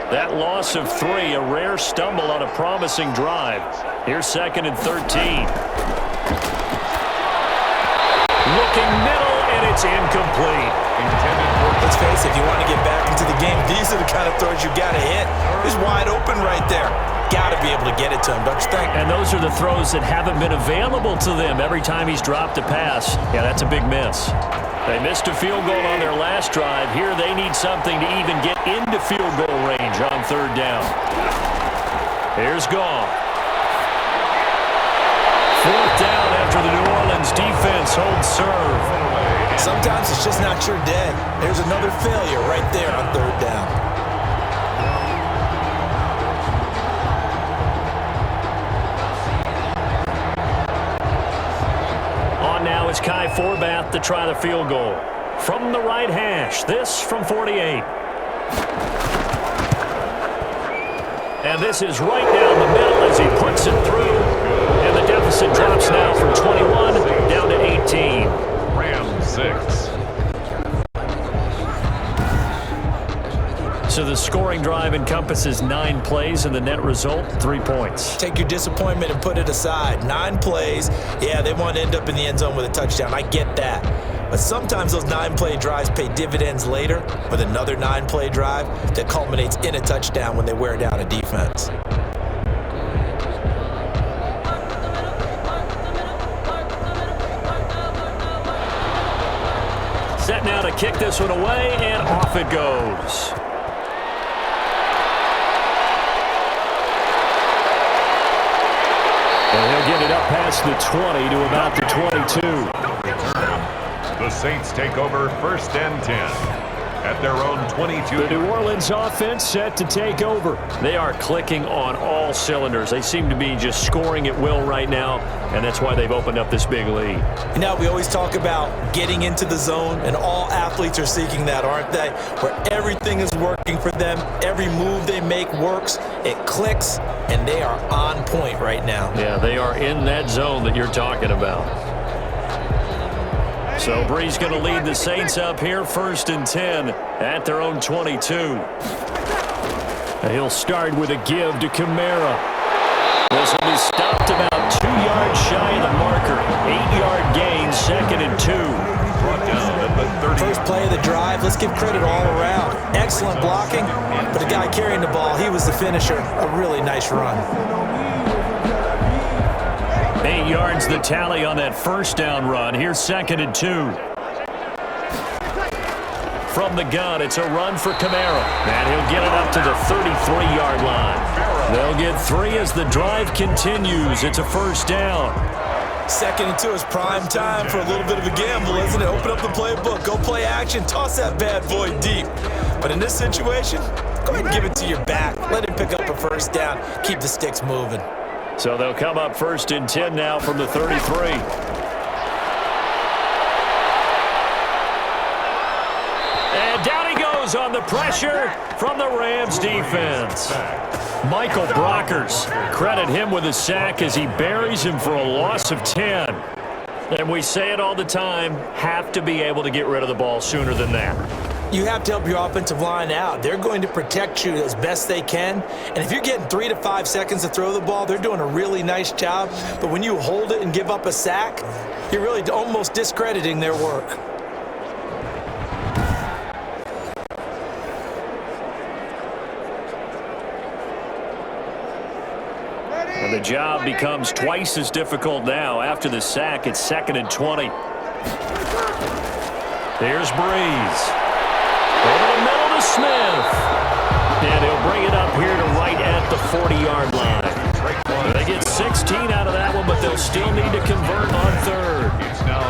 That loss of 3, a rare stumble on a promising drive. Here's 2nd and 13. Looking middle, and It's incomplete. Let's face it, if you want to get back into the game, these are the kind of throws you got to hit. He's wide open right there. Got to be able to get it to him, don't you think? And those are the throws that haven't been available to them every time he's dropped a pass. Yeah, that's a big miss. They missed a field goal on their last drive. Here they need something to even get into field goal range on third down. Here's Goff. Fourth down after the New Orleans defense holds serve. Sometimes it's just not your day. There's another failure right there on third down. On now is Kai Forbath to try the field goal. From the right hash, this from 48. And this is right down the middle as he puts it through. And the deficit drops now from 21 down to 18. Rams 6. So the scoring drive encompasses 9 plays, and the net result, 3 points. Take your disappointment and put it aside. 9 plays. Yeah, they want to end up in the end zone with a touchdown. I get that. But sometimes those 9-play drives pay dividends later with another 9-play drive that culminates in a touchdown when they wear down a defense. Set now to kick this one away, and off it goes. And he'll get it up past the 20 to about the 22. The Saints take over 1st and 10 at their own 22. The New Orleans offense set to take over. They are clicking on all cylinders. They seem to be just scoring at will right now, and that's why they've opened up this big lead. You know, we always talk about getting into the zone, and all athletes are seeking that, aren't they? Where everything is working for them, every move they make works, it clicks, and they are on point right now. Yeah, they are in that zone that you're talking about. So Brees going to lead the Saints up here, 1st and 10 at their own 22. He'll start with a give to Kamara. This will be stopped about 2 yards shy of the marker. 8-yard gain, 2nd and 2. Brought down at the 30. First play of the drive, let's give credit all around. Excellent blocking, but the guy carrying the ball, he was the finisher. A really nice run. 8 yards the tally on that first down run. Here's 2nd and 2. From the gun, it's a run for Kamara. And he'll get it up to the 33-yard line. They'll get 3 as the drive continues. It's a first down. 2nd and 2 is prime time for a little bit of a gamble, isn't it? Open up the playbook, go play action, toss that bad boy deep. But in this situation, go ahead and give it to your back. Let him pick up a first down. Keep the sticks moving. So they'll come up 1st and 10 now from the 33. And down he goes on the pressure from the Rams defense. Michael Brockers, credit him with a sack as he buries him for a loss of 10. And we say it all the time, have to be able to get rid of the ball sooner than that. You have to help your offensive line out. They're going to protect you as best they can. And if you're getting 3 to 5 seconds to throw the ball, they're doing a really nice job. But when you hold it and give up a sack, you're really almost discrediting their work. And the job becomes twice as difficult now. After the sack, it's 2nd and 20. Here's Brees. Over the middle to Smith. And he'll bring it up here to right at the 40-yard line. They get 16 out of that one, but they'll still need to convert on third.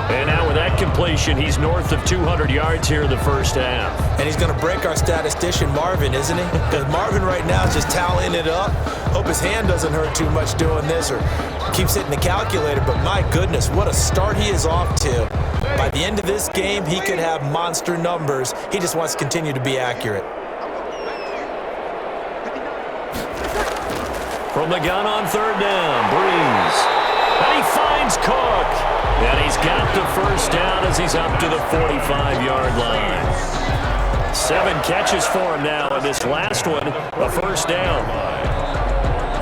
And now with that completion, he's north of 200 yards here in the first half. And he's going to break our statistician, Marvin, isn't he? Because Marvin right now is just tallying it up. Hope his hand doesn't hurt too much doing this or keeps hitting the calculator. But my goodness, what a start he is off to. By the end of this game, he could have monster numbers. He just wants to continue to be accurate. From the gun on third down, Brees. And he finds Cook. And he's got the first down as he's up to the 45-yard line. 7 catches for him now, and this last one, a first down.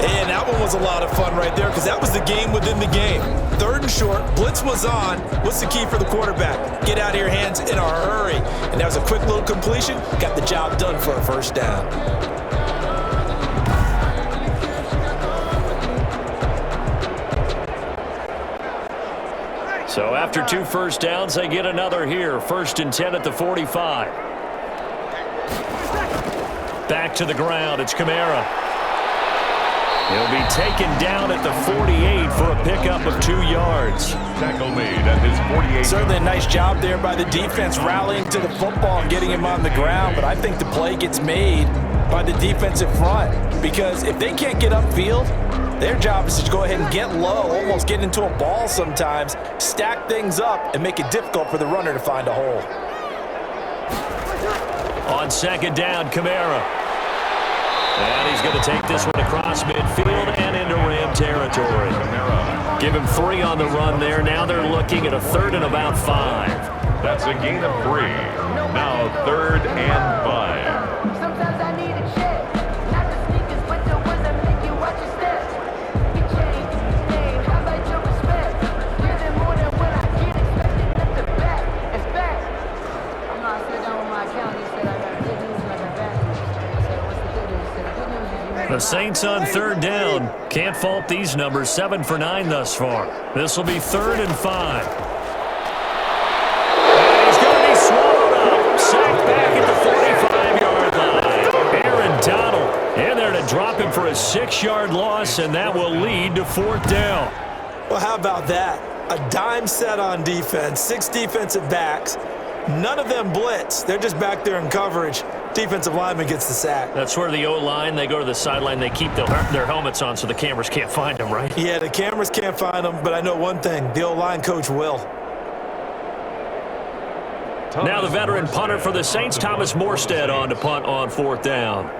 And that one was a lot of fun right there because that was the game within the game. 3rd and short, blitz was on. What's the key for the quarterback? Get out of your hands in a hurry. And that was a quick little completion. Got the job done for a first down. So after 2 first downs, they get another here. 1st and 10 at the 45. Back to the ground. It's Kamara. He'll be taken down at the 48 for a pickup of 2 yards. Tackle made at his 48. Certainly a nice job there by the defense rallying to the football and getting him on the ground, but I think the play gets made by the defensive front because if they can't get upfield, their job is to go ahead and get low, almost get into a ball sometimes, stack things up, and make it difficult for the runner to find a hole. On 2nd down, Kamara. And he's going to take this one across midfield and into Ram territory. Give him 3 on the run there. Now they're looking at a 3rd and about 5. That's a gain of 3. Now 3rd and 5. Sometimes I need a check. Not the sneakers, but the ones that make you watch your steps. You change, name, highlight your respect. Give them more than what I get, expecting them to back. In fact, I'm not sitting down with my account. He said I got good news and I got bad news. I said, what's the good news? He said, the good news is you made The Saints on 3rd down. Can't fault these numbers. 7 for 9 thus far. This will be 3rd and 5. And he's going to be swallowed up. Sacked back at the 45-yard line. Aaron Donald in there to drop him for a 6-yard loss, and that will lead to 4th down. Well, how about that? A dime set on defense, 6 defensive backs. None of them blitz. They're just back there in coverage. Defensive lineman gets the sack. That's where the O-line, they go to the sideline, they keep their helmets on so the cameras can't find them, right? Yeah, the cameras can't find them, but I know one thing. The O-line coach will. Now the veteran punter for the Saints, Thomas Morstead, on to punt on 4th down.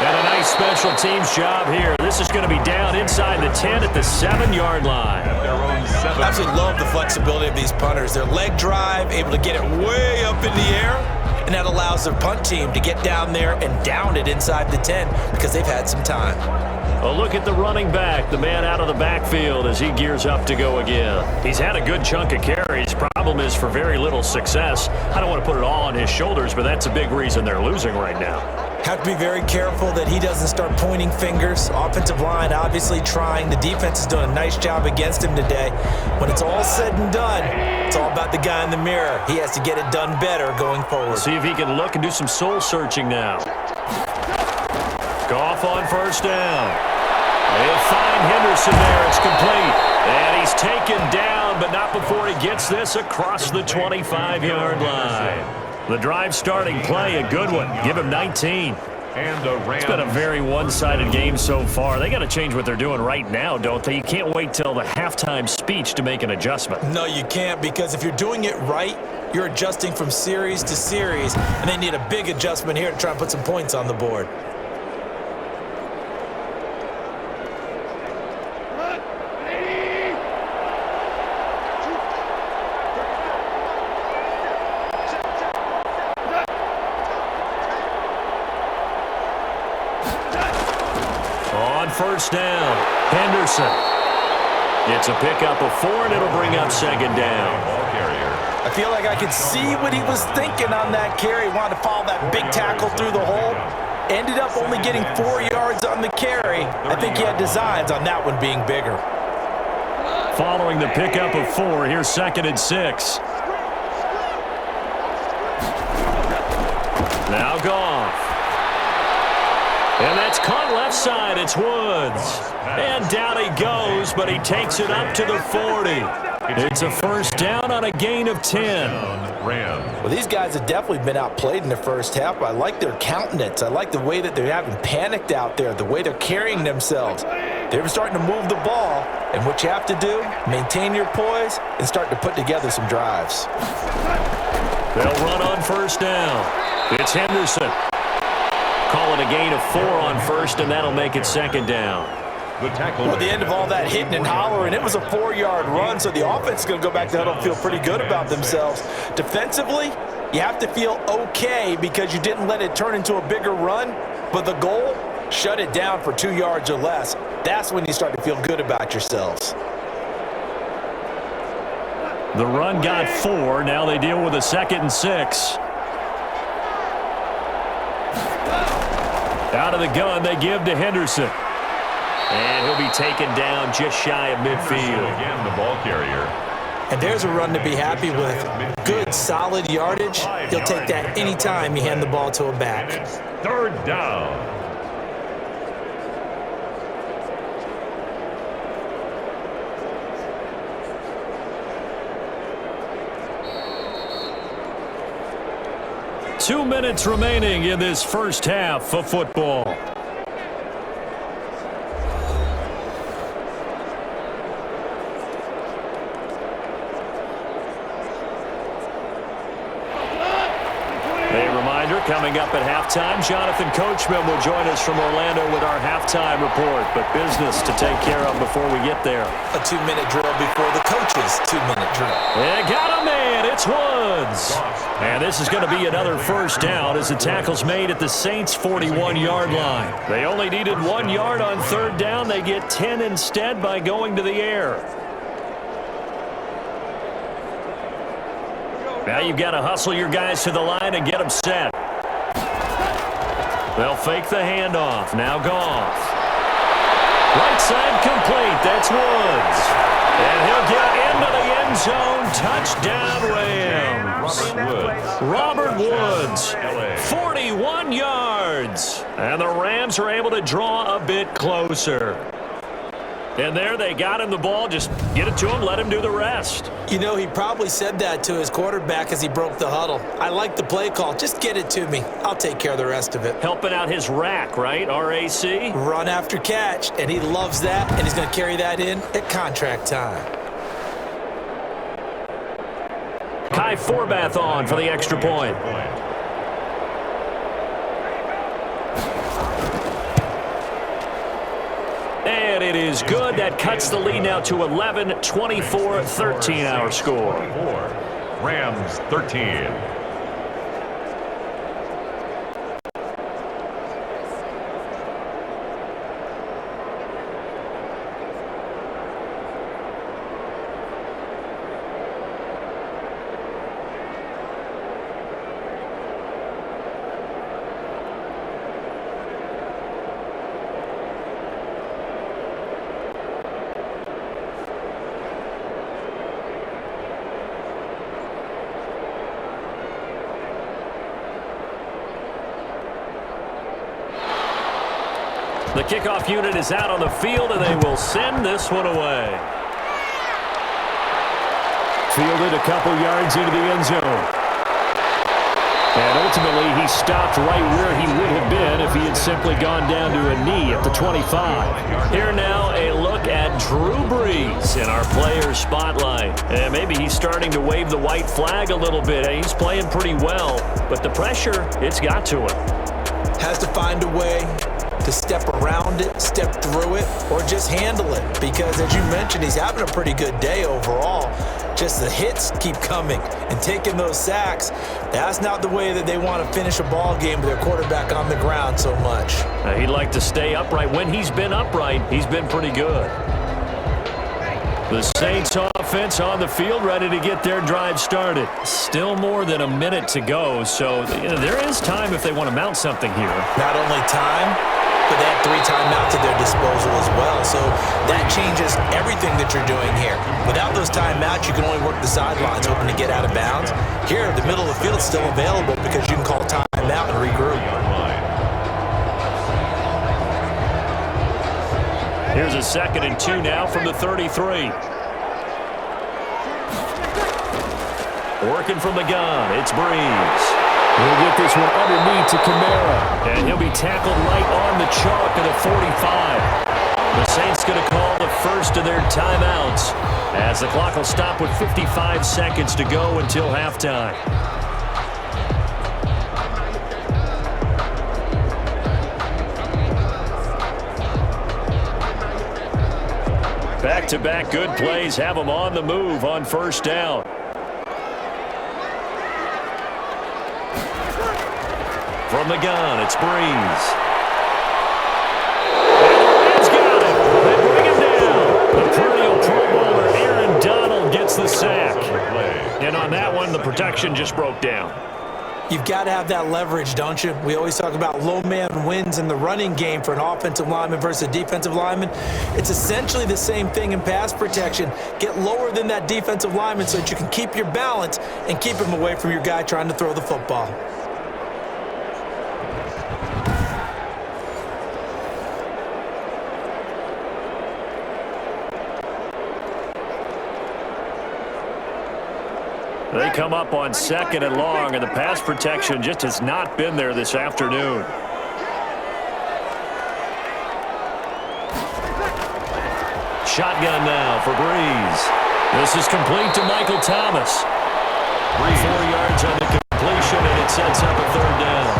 And a nice special teams job here. This is going to be down inside the 10 at the 7-yard line. I absolutely love the flexibility of these punters. Their leg drive, able to get it way up in the air, and that allows their punt team to get down there and down it inside the 10 because they've had some time. A look at the running back, the man out of the backfield as he gears up to go again. He's had a good chunk of carries. Problem is for very little success. I don't want to put it all on his shoulders, but that's a big reason they're losing right now. Have to be very careful that he doesn't start pointing fingers. Offensive line obviously trying. The defense is doing a nice job against him today. When it's all said and done, it's all about the guy in the mirror. He has to get it done better going forward. See if he can look and do some soul searching now. Goff on 1st down. They'll find Henderson there. It's complete. And he's taken down, but not before he gets this across the 25-yard line. The drive starting play, a good one. Give him 19. It's been a very one-sided game so far. They got to change what they're doing right now, don't they? You can't wait till the halftime speech to make an adjustment. No, you can't, because if you're doing it right, you're adjusting from series to series, and they need a big adjustment here to try and put some points on the board. On 1st down, Henderson. It's a pickup of 4, and it'll bring up 2nd down. I feel like I could see what he was thinking on that carry. Wanted to follow that big tackle through the hole. Ended up only getting 4 yards on the carry. I think he had designs on that one being bigger. Following the pickup of 4, here's 2nd and 6. Now Goff. And that's caught left side. It's Woods. And down he goes, but he takes it up to the 40. It's a 1st down on a gain of 10. Well, these guys have definitely been outplayed in the first half. I like their countenance. I like the way that they haven't panicked out there, the way they're carrying themselves. They're starting to move the ball, and what you have to do, maintain your poise and start to put together some drives. They'll run on 1st down. It's Henderson. Call it a gain of 4 on 1st, and that'll make it 2nd down. The tackle. Well, at the end of all that hitting and hollering, it was a 4-yard run, so the offense is going to go back to huddle and feel pretty good about themselves. Defensively, you have to feel okay because you didn't let it turn into a bigger run, but the goal, shut it down for 2 yards or less. That's when you start to feel good about yourselves. The run got 4. Now they deal with a 2nd and 6. Out of the gun, they give to Henderson. And he'll be taken down just shy of midfield. Again, the ball carrier. And there's a run to be happy with. Good, solid yardage. He'll take that anytime you hand the ball to a back. It's 3rd down. Two minutes remaining in this first half of football. A reminder, coming up at halftime, Jonathan Coachman will join us from Orlando with our halftime report, but business to take care of before we get there. A 2-minute drill before the coach's 2-minute drill. And got a man, it's Woods. And this is going to be another first down as the tackle's made at the Saints' 41-yard line. They only needed 1 yard on 3rd down. They get 10 instead by going to the air. Now you've got to hustle your guys to the line and get them set. They'll fake the handoff. Now Goff. Right side complete. That's Woods. And he'll get into the end zone. Touchdown Rams. Robert Woods. 41 yards. And the Rams are able to draw a bit closer. And there they got him the ball. Just get it to him. Let him do the rest. You know, he probably said that to his quarterback as he broke the huddle. I like the play call. Just get it to me. I'll take care of the rest of it. Helping out his rack, right? R-A-C? Run after catch. And he loves that. And he's going to carry that in at contract time. Kai Forbath on for the extra point. And it is good. That cuts the lead now to 11, 24-13 our score. Rams 13. The kickoff unit is out on the field, and they will send this one away. Fielded a couple yards into the end zone. And ultimately, he stopped right where he would have been if he had simply gone down to a knee at the 25. Here now, a look at Drew Brees in our player spotlight. And maybe he's starting to wave the white flag a little bit. He's playing pretty well, but the pressure, it's got to him. Has to find a way to step around it, step through it, or just handle it. Because as you mentioned, he's having a pretty good day overall. Just the hits keep coming and taking those sacks. That's not the way that they want to finish a ball game with their quarterback on the ground so much. He'd like to stay upright. When he's been upright, he's been pretty good. The Saints offense on the field, ready to get their drive started. Still more than a minute to go, so there is time if they want to mount something here. Not only time, but they have 3 timeouts at their disposal as well. So that changes everything that you're doing here. Without those timeouts, you can only work the sidelines, hoping to get out of bounds. Here, the middle of the field is still available because you can call timeout and regroup. Here's a 2nd and 2 now from the 33. Working from the gun, it's Brees. He'll get this one underneath to Kamara. And he'll be tackled right on the chalk of the 45. The Saints going to call the first of their timeouts as the clock will stop with 55 seconds to go until halftime. Back-to-back good plays have them on the move on first down. From the gun, it's Breeze. He's got it. They bring him down. The perennial Pro Bowler Aaron Donald gets the sack. And on that one, the protection just broke down. You've got to have that leverage, don't you? We always talk about low man wins in the running game for an offensive lineman versus a defensive lineman. It's essentially the same thing in pass protection. Get lower than that defensive lineman so that you can keep your balance and keep him away from your guy trying to throw the football. They come up on 2nd and long, and the pass protection just has not been there this afternoon. Shotgun now for Breeze. This is complete to Michael Thomas. 4 yards on the completion, and it sets up a 3rd down.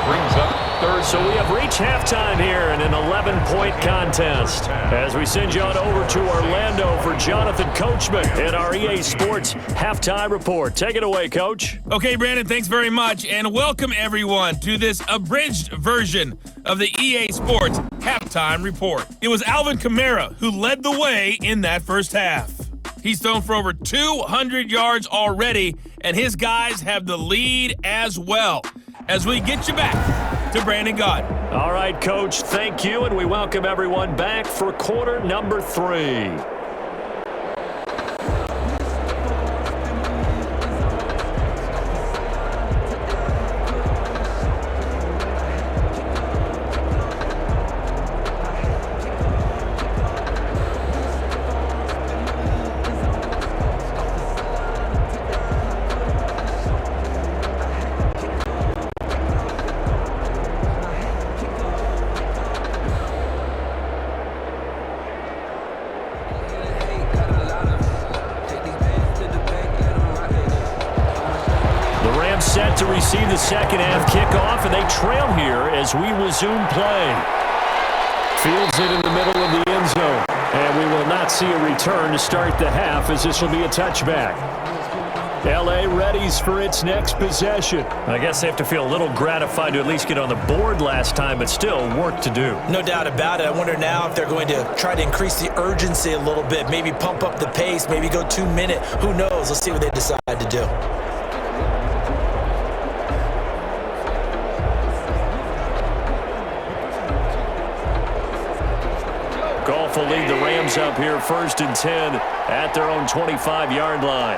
Brings up 3rd. So we have reached halftime here in an 11-point contest. As we send you on over to Orlando for Jonathan Coachman in our EA Sports Halftime Report. Take it away, Coach. Okay, Brandon, thanks very much, and welcome everyone to this abridged version of the EA Sports Halftime Report. It was Alvin Kamara who led the way in that first half. He's thrown for over 200 yards already, and his guys have the lead as well. As we get you back to Brandon Gaudin. All right, Coach, thank you, and we welcome everyone back for quarter number 3. Set to receive the second half kickoff, and they trail here as we resume play. Fields it in the middle of the end zone, and we will not see a return to start the half as this will be a touchback. LA readies for its next possession. I guess they have to feel a little gratified to at least get on the board last time, but still work to do. No doubt about it. I wonder now if they're going to try to increase the urgency a little bit, maybe pump up the pace, maybe go 2-minute. Who knows? Let's see what they decide to do. Goff will lead the Rams up here 1st and 10 at their own 25-yard line.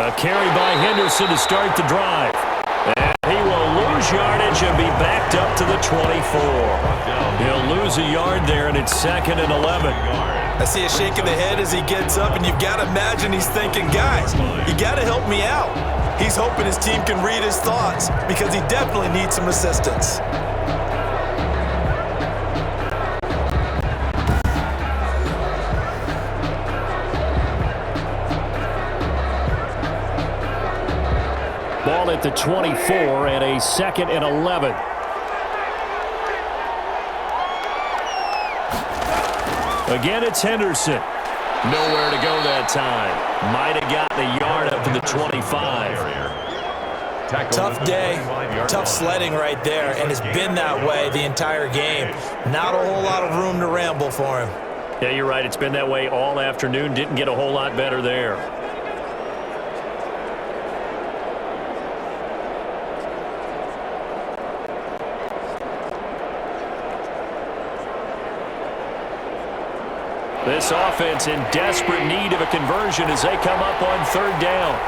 A carry by Henderson to start the drive. And he will lose yardage and be backed up to the 24. He'll lose a yard there, and it's 2nd and 11. I see a shake of the head as he gets up, and you've got to imagine he's thinking, guys, you got to help me out. He's hoping his team can read his thoughts because he definitely needs some assistance. Ball at the 24 and a 2nd and 11. Again, it's Henderson. Nowhere to go that time. Might have gotten a yard up to the 25. Tough day, tough sledding right there, and it's been that way the entire game. Not a whole lot of room to ramble for him. Yeah, you're right. It's been that way all afternoon. Didn't get a whole lot better there. This offense in desperate need of a conversion as they come up on 3rd down.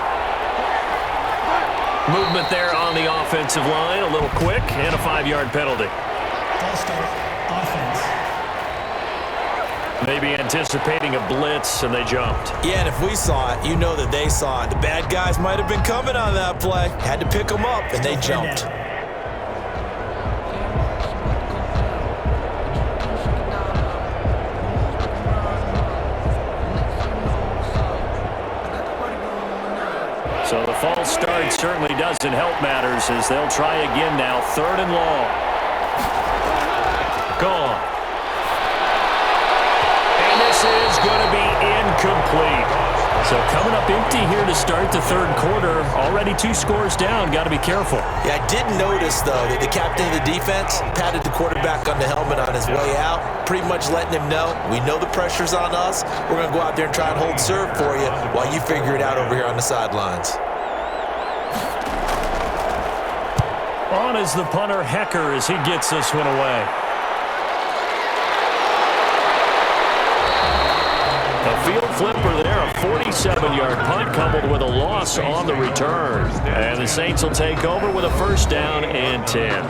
Movement there on the offensive line, a little quick, and a 5-yard penalty. False start, offense. Maybe anticipating a blitz, and they jumped. Yeah, and if we saw it, you know that they saw it. The bad guys might have been coming on that play. Had to pick them up, and they jumped. So the false start certainly doesn't help matters as they'll try again now, 3rd and long. back on. And this is going to be incomplete. So coming up empty here to start the third quarter. Already 2 scores down. Got to be careful. Yeah, I did notice, though, that the captain of the defense patted the quarterback on the helmet on his way out, pretty much letting him know, we know the pressure's on us. We're going to go out there and try and hold serve for you while you figure it out over here on the sidelines. On is the punter, Hecker, as he gets this one away. A field flipper there, a 47-yard punt coupled with a loss on the return. And the Saints will take over with a first down and 10.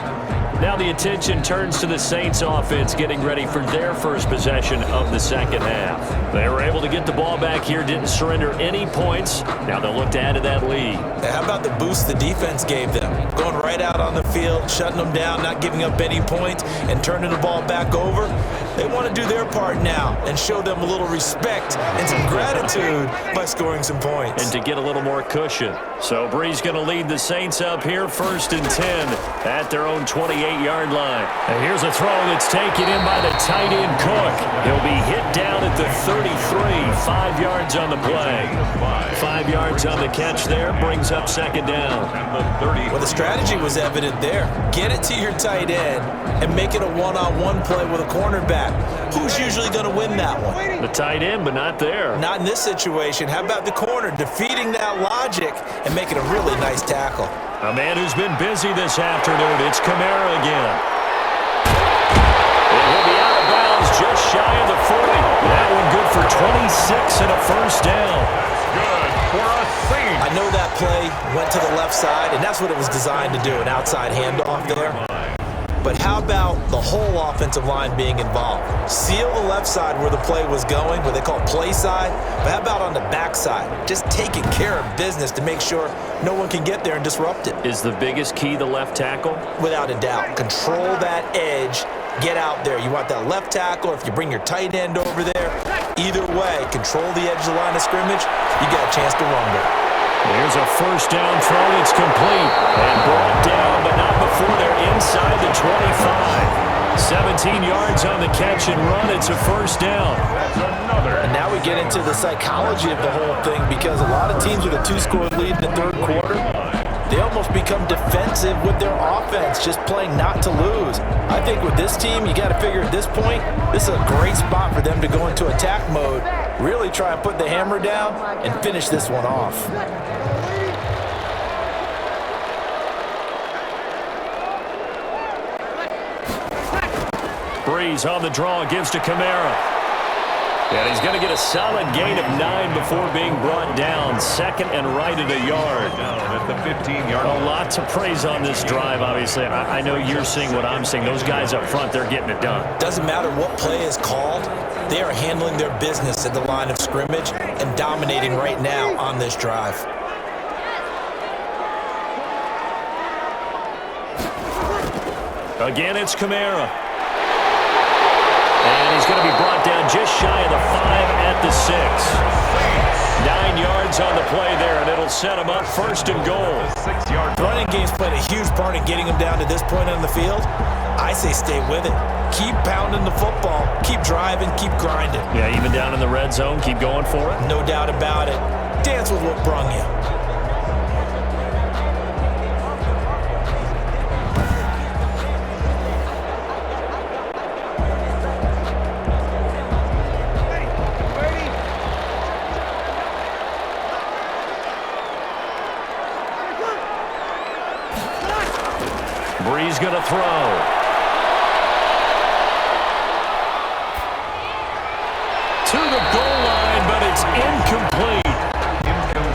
Now the attention turns to the Saints offense getting ready for their first possession of the second half. They were able to get the ball back here, didn't surrender any points. Now they'll look to add to that lead. How about the boost the defense gave them? Going right out on the field, shutting them down, not giving up any points, and turning the ball back over. They want to do their part now and show them a little respect and some gratitude by scoring some points. And to get a little more cushion. So Bree's going to lead the Saints up here, 1st and 10 at their own 28-yard line. And here's a throw that's taken in by the tight end Cook. He'll be hit down at the 33, 5 yards on the play. 5 yards on the catch there, brings up second down. Well, the strategy was evident there. Get it to your tight end and make it a one-on-one play with a cornerback. Who's usually going to win that one? The tight end, but not there. Not in this situation. How about the corner defeating that logic and making a really nice tackle? A man who's been busy this afternoon, it's Kamara again. And he'll be out of bounds just shy of the 40. That one good for 26 and a first down. Good for a Saint. I know that play went to the left side, and that's what it was designed to do, an outside handoff there. But how about the whole offensive line being involved? Seal the left side where the play was going, what they call play side. But how about on the back side? Just taking care of business to make sure no one can get there and disrupt it. Is the biggest key the left tackle? Without a doubt. Control that edge. Get out there. You want that left tackle, or if you bring your tight end over there, either way, control the edge of the line of scrimmage, you got a chance to rumble. Here's a first down throw that's complete and brought down, but not before they're inside the 25. 17 yards on the catch and run. It's a first down. And now we get into the psychology of the whole thing, because a lot of teams with a 2-score lead in the third quarter, they almost become defensive with their offense, just playing not to lose. I think with this team, you got to figure at this point, this is a great spot for them to go into attack mode, really try and put the hammer down and finish this one off. Breeze on the draw, gives to Kamara. And he's going to get a solid gain of 9 before being brought down. 2nd and right at a yard. Down at the 15-yard A line. lot to praise on this drive, obviously. I know you're seeing what I'm seeing. Those guys up front, they're getting it done. Doesn't matter what play is called, they are handling their business at the line of scrimmage and dominating right now on this drive. Again, it's Kamara. And he's going to be brought down just shy of the 5 at the 6. 9 yards on the play there, and it'll set him up 1st and goal. 6-yard Running game's played a huge part in getting them down to this point on the field. I say stay with it. Keep pounding the football. Keep driving. Keep grinding. Yeah, even down in the red zone, keep going for it. No doubt about it. Dance with what brung you. Breeze going to throw. To the goal line, but it's incomplete.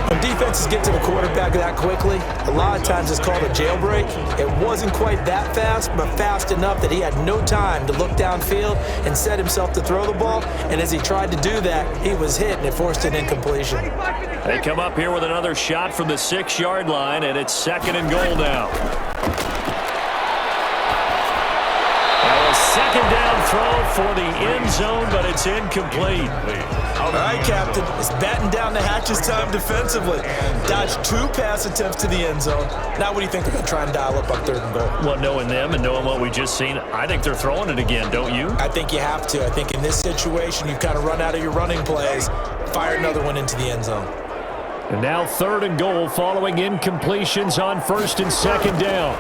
When defenses get to the quarterback that quickly, a lot of times it's called a jailbreak. It wasn't quite that fast, but fast enough that he had no time to look downfield and set himself to throw the ball. And as he tried to do that, he was hit, and it forced an incompletion. They come up here with another shot from the 6-yard line, and it's 2nd and goal now. second down throw for the end zone, but it's incomplete. All right, Captain. It's batten down the hatches time defensively. Dodged 2 pass attempts to the end zone. Now what do you think they're going to try and dial up on 3rd and goal? Well, knowing them and knowing what we just seen, I think they're throwing it again, don't you? I think you have to. I think in this situation, you've kind of run out of your running plays. Fire another one into the end zone. And now 3rd and goal following incompletions on 1st and 2nd down.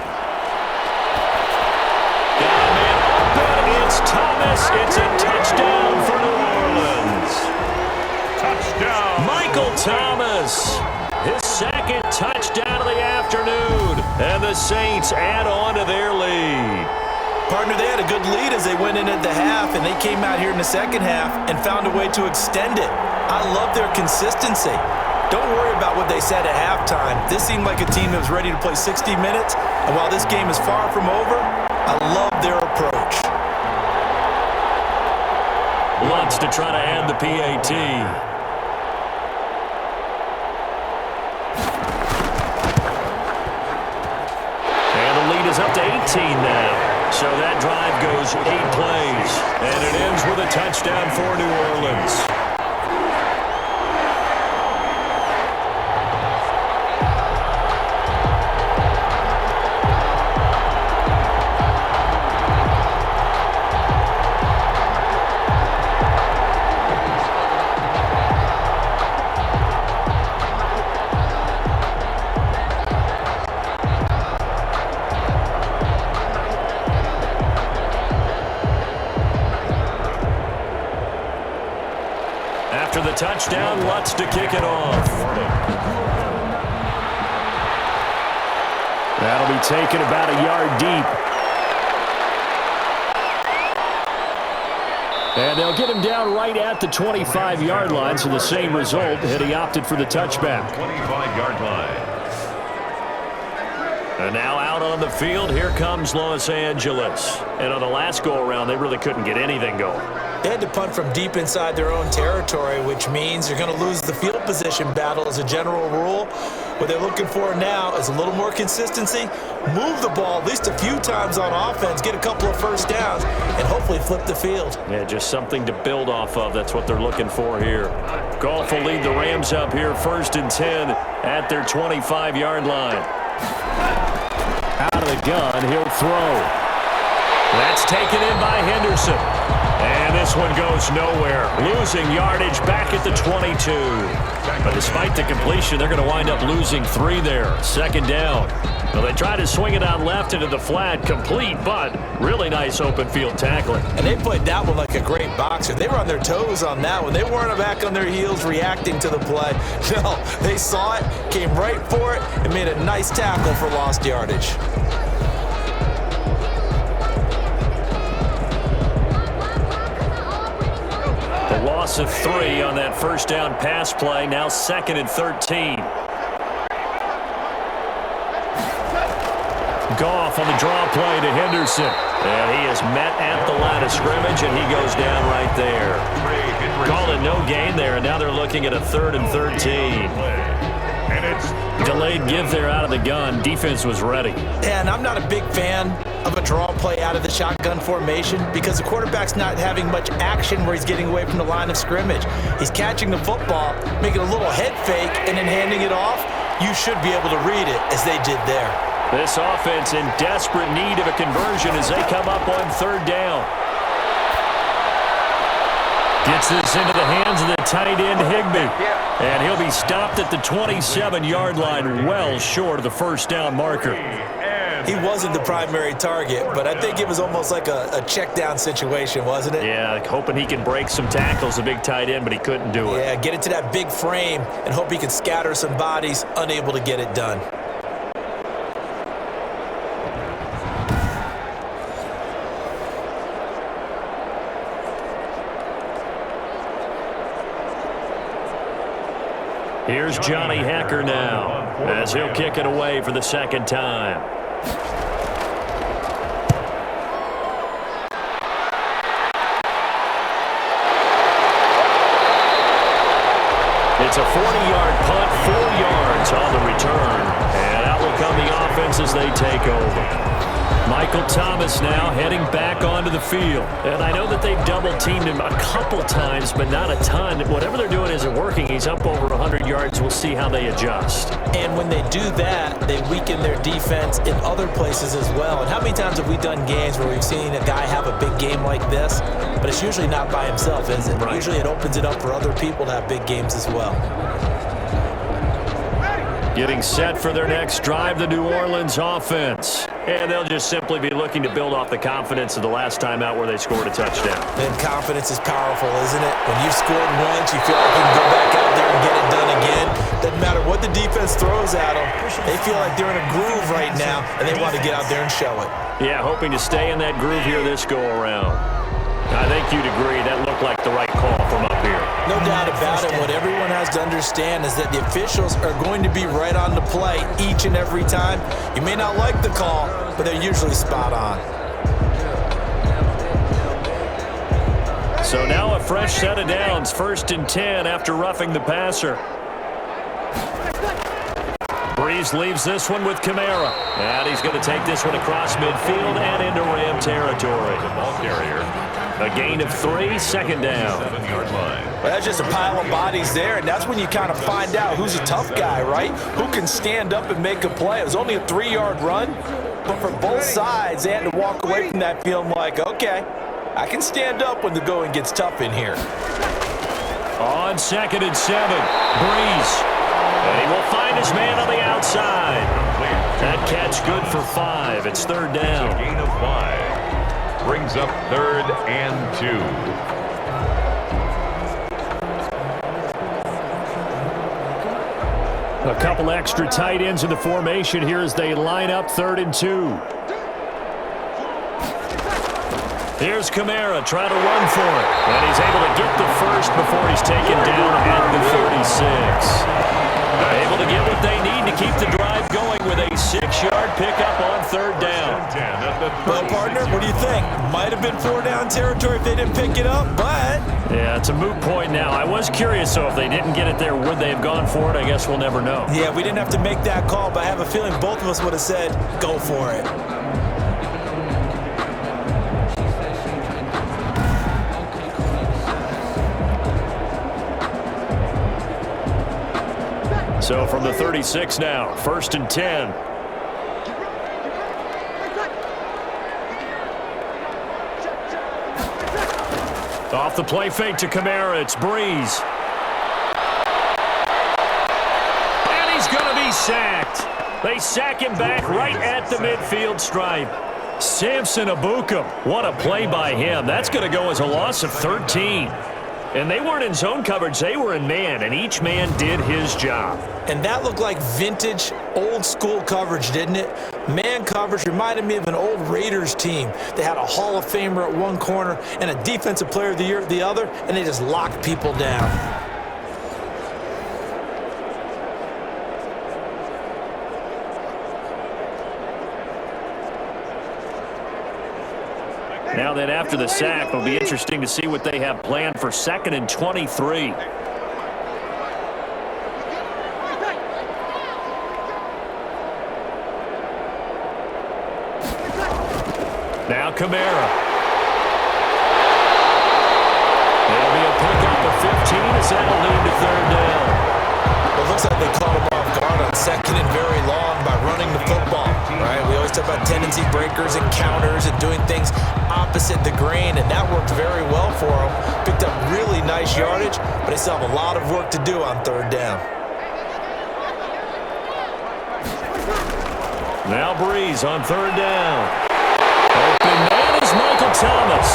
Got a man open. It's Thomas. It's a touchdown for New Orleans. Touchdown. Michael Thomas. His 2nd touchdown of the afternoon. And the Saints add on to their lead. Partner, they had a good lead as they went in at the half, and they came out here in the second half and found a way to extend it. I love their consistency. Don't worry about what they said at halftime. This seemed like a team that was ready to play 60 minutes, and while this game is far from over, I love their approach. Wants to try to add the PAT. And the lead is up to 18 now. So that drive goes 8 plays, and it ends with a touchdown for New Orleans. After the touchdown, Lutz to kick it off. That'll be taken about a yard deep. And they'll get him down right at the 25-yard line, so the same result had he opted for the touchback. 25-yard line. And now out on the field, here comes Los Angeles. And on the last go-around, they really couldn't get anything going. They had to punt from deep inside their own territory, which means you're going to lose the field position battle as a general rule. What they're looking for now is a little more consistency, move the ball at least a few times on offense, get a couple of first downs, and hopefully flip the field. Yeah, just something to build off of. That's what they're looking for here. Goff will lead the Rams up here 1st and 10 at their 25-yard line. Out of the gun, he'll throw. That's taken in by Henderson. And this one goes nowhere. Losing yardage back at the 22. But despite the completion, they're going to wind up losing 3 there. 2nd down. Well, they try to swing it out left into the flat. Complete, but really nice open field tackling. And they played that one like a great boxer. They were on their toes on that one. They weren't back on their heels reacting to the play. No, they saw it, came right for it, and made a nice tackle for lost yardage. Loss of 3 on that first down pass play. Now 2nd and 13. Goff on the draw play to Henderson. And he is met at the line of scrimmage, and he goes down right there. Called it no gain there, and now they're looking at a 3rd and 13. And it's delayed give there out of the gun. Defense was ready. And I'm not a big fan of a draw play out of the shotgun formation because the quarterback's not having much action where he's getting away from the line of scrimmage. He's catching the football, making a little head fake, and then handing it off. You should be able to read it as they did there. This offense in desperate need of a conversion as they come up on 3rd down. Gets this into the hands of the tight end, Higbee. And he'll be stopped at the 27-yard line, well short of the first down marker. He wasn't the primary target, but I think it was almost like a check down situation, wasn't it? Yeah, hoping he can break some tackles, a big tight end, but he couldn't do it. Yeah, get it to that big frame and hope he can scatter some bodies, unable to get it done. Here's Johnny Hecker now as he'll kick it away for the 2nd time. It's a 40-yard punt, 4 yards on the return. And out will come the offense as they take over. Michael Thomas now heading back onto the field. And I know that they've double-teamed him a couple times, but not a ton. Whatever they're doing isn't working. He's up over 100 yards. We'll see how they adjust. And when they do that, they weaken their defense in other places as well. And how many times have we done games where we've seen a guy have a big game like this, but it's usually not by himself, is it? Right. Usually it opens it up for other people to have big games as well. Getting set for their next drive, the New Orleans offense. And they'll just simply be looking to build off the confidence of the last time out where they scored a touchdown. And confidence is powerful, isn't it? When you've scored once, you feel like you can go back out there and get it done again. Doesn't matter what the defense throws at them. They feel like they're in a groove right now, and they want to get out there and show it. Yeah, hoping to stay in that groove here this go-around. I think you'd agree that looked like the right call from up here. No doubt about it. What everyone has to understand is that the officials are going to be right on the play each and every time. You may not like the call, but they're usually spot on. So now a fresh set of downs, 1st and 10 after roughing the passer. Breeze leaves this one with Kamara. And he's going to take this one across midfield and into Ram territory. The ball carrier. A gain of 3, 2nd down. 7-yard line. Well, that's just a pile of bodies there, and that's when you kind of find out who's a tough guy, right? Who can stand up and make a play. It was only a 3-yard run, but for both sides, they had to walk away from that feeling like, okay, I can stand up when the going gets tough in here. On 2nd and 7, Breeze. And he will find his man on the outside. That catch good for 5. It's 3rd down. A gain of 5. Brings up 3rd and 2. A couple extra tight ends in the formation here as they line up 3rd and 2. Here's Kamara trying to run for it. And he's able to get the first before he's taken down at the 36. Able to get what they need to keep the drive going with a 6-yard pickup on 3rd down. Well, partner, what do you think? Might have been 4-down territory if they didn't pick it up, but... Yeah, it's a moot point now. I was curious, so if they didn't get it there, would they have gone for it? I guess we'll never know. Yeah, we didn't have to make that call, but I have a feeling both of us would have said, go for it. So from the 36 now, 1st and 10. Off the play fake to Kamara, it's Breeze. And he's going to be sacked. They sack him back right at the midfield stripe. Samson Abukum, what a play by him. That's going to go as a loss of 13. And they weren't in zone coverage, they were in man, and each man did his job. And that looked like vintage, old-school coverage, didn't it? Man coverage reminded me of an old Raiders team. They had a Hall of Famer at one corner and a Defensive Player of the Year at the other, and they just locked people down. Now then, after the sack, it'll be interesting to see what they have planned for 2nd and 23. Now Kamara. It'll be a pickup of 15 as that'll lead to 3rd down. Well, it looks like they caught him off guard on 2nd and very long by running the football, right? We always talk about tendency breakers and counters and doing things opposite the grain, and that worked very well for them. Picked up really nice yardage, but they still have a lot of work to do on 3rd down. Now Breeze on 3rd down. Open man is Michael Thomas.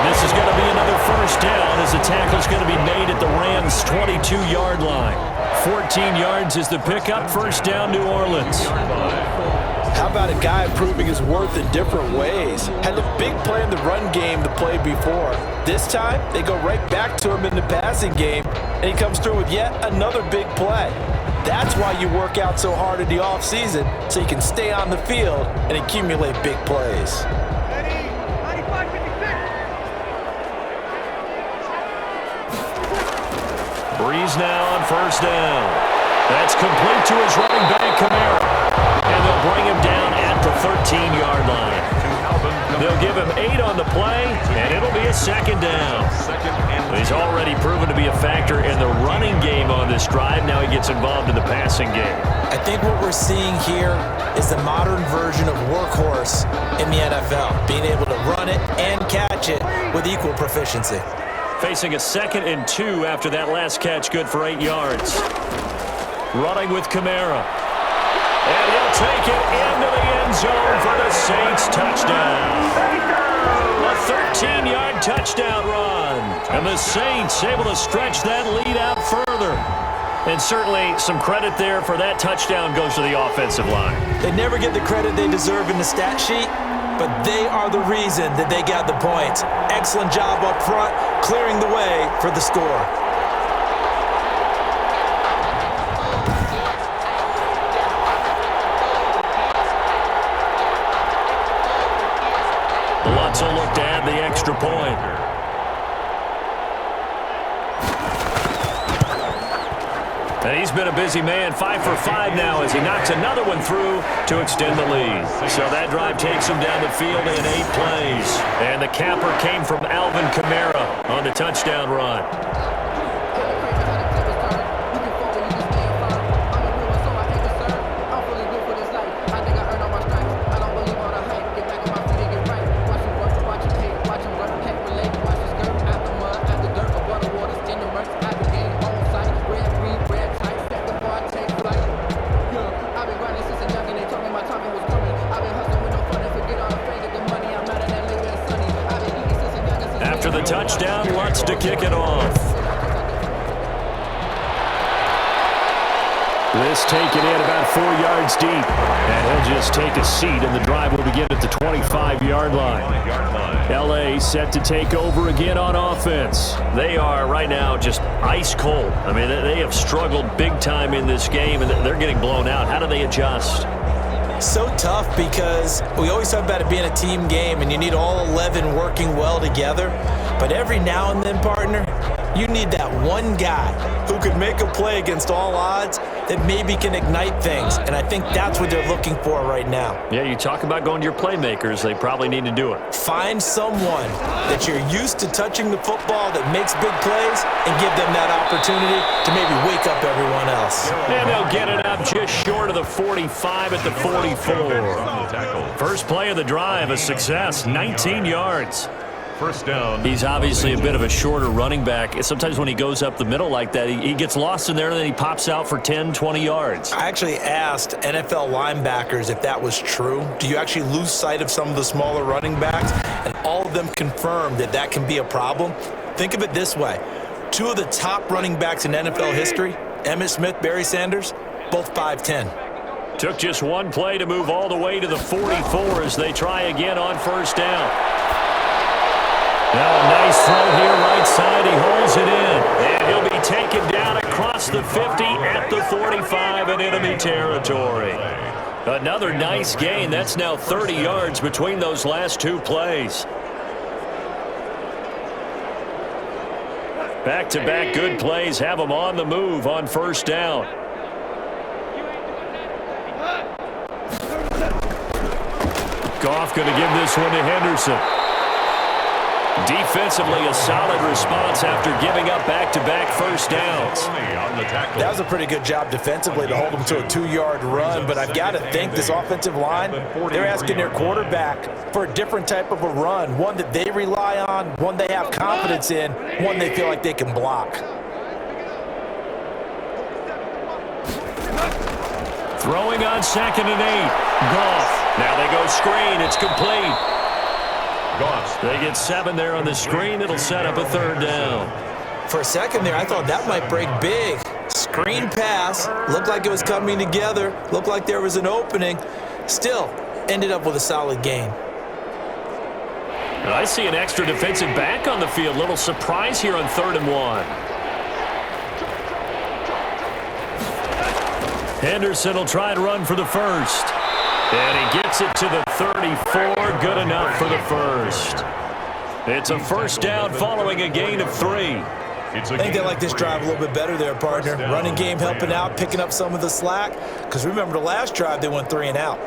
This is going to be another 1st down as the tackle's going to be made at the Rams' 22-yard line. 14 yards is the pickup. 1st down, New Orleans. How about a guy proving his worth in different ways? Had the big play in the run game to play before. This time, they go right back to him in the passing game, and he comes through with yet another big play. That's why you work out so hard in the offseason, so you can stay on the field and accumulate big plays. Breeze now on 1st down. That's complete to his running back, Kamara. And they'll bring him down at the 13-yard line. They'll give him 8 on the play, and it'll be a second down. He's already proven to be a factor in the running game on this drive. Now he gets involved in the passing game. I think what we're seeing here is the modern version of workhorse in the NFL, being able to run it and catch it with equal proficiency. Facing a 2nd and 2 after that last catch, good for 8 yards. Running with Kamara. And he'll take it into the end zone for the Saints touchdown. A 13-yard touchdown run. And the Saints able to stretch that lead out further. And certainly some credit there for that touchdown goes to the offensive line. They never get the credit they deserve in the stat sheet, but they are the reason that they got the points. Excellent job up front, clearing the way for the score. Lutz will look to add the extra point. And he's been a busy man, 5 for 5 now as he knocks another one through to extend the lead. So that drive takes him down the field in 8 plays. And the capper came from Alvin Kamara on the touchdown run. After the touchdown, Lutz to kick it off. This taken in about 4 yards deep. And he'll just take a seat, and the drive will begin at the 25-yard line. L.A. set to take over again on offense. They are right now just ice cold. I mean, they have struggled big time in this game, and they're getting blown out. How do they adjust? So tough because we always talk about it being a team game and you need all 11 working well together. But every now and then, partner, you need that one guy who could make a play against all odds that maybe can ignite things. And I think that's what they're looking for right now. Yeah, you talk about going to your playmakers. They probably need to do it. Find someone that you're used to touching the football that makes big plays and give them that opportunity to maybe wake up everyone else. And they'll get it up just short of the 45 at the 44. First play of the drive, a success, 19 yards. First down. He's obviously a bit of a shorter running back. Sometimes when he goes up the middle like that, he gets lost in there and then he pops out for 10, 20 yards. I actually asked NFL linebackers if that was true. Do you actually lose sight of some of the smaller running backs? And all of them confirmed that that can be a problem. Think of it this way. 2 of the top running backs in NFL history, Emmitt Smith, Barry Sanders, both 5'10". Took just one play to move all the way to the 44 as they try again on first down. Now a nice throw here right side. He holds it in. And he'll be taken down across the 50 at the 45 in enemy territory. Another nice gain. That's now 30 yards between those last 2 plays. Back-to-back good plays have them on the move on first down. Goff going to give this one to Henderson. Defensively, a solid response after giving up back-to-back first downs. That was a pretty good job defensively to hold them to a 2-yard run, but I've got to think this offensive line, they're asking their quarterback for a different type of a run, one that they rely on, one they have confidence in, one they feel like they can block. Throwing on 2nd and 8. Goff. Now they go screen. It's complete. They get 7 there on the screen. It'll set up a 3rd down. For a second there, I thought that might break big. Screen pass. Looked like it was coming together. Looked like there was an opening. Still, ended up with a solid gain. I see an extra defensive back on the field. Little surprise here on 3rd and 1. Henderson will try and run for the first. And he gets it to the 34. Good enough for the first. It's a first down following a gain of 3. I think they like this drive a little bit better there, partner. Running game helping out, picking up some of the slack. Because remember, the last drive, they went 3 and out.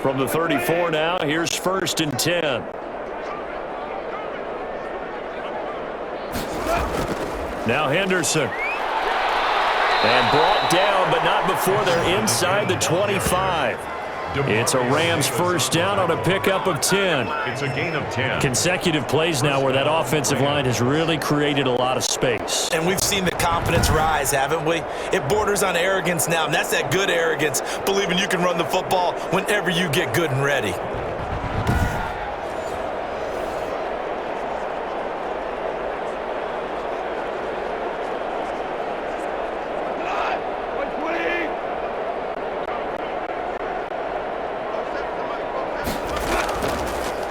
From the 34 now, here's 1st and 10. Now Henderson. And brought down, but not before they're inside the 25. It's a Rams first down on a pickup of 10. It's a gain of 10. Consecutive plays now where that offensive line has really created a lot of space. And we've seen the confidence rise, haven't we? It borders on arrogance now, and that's that good arrogance, believing you can run the football whenever you get good and ready.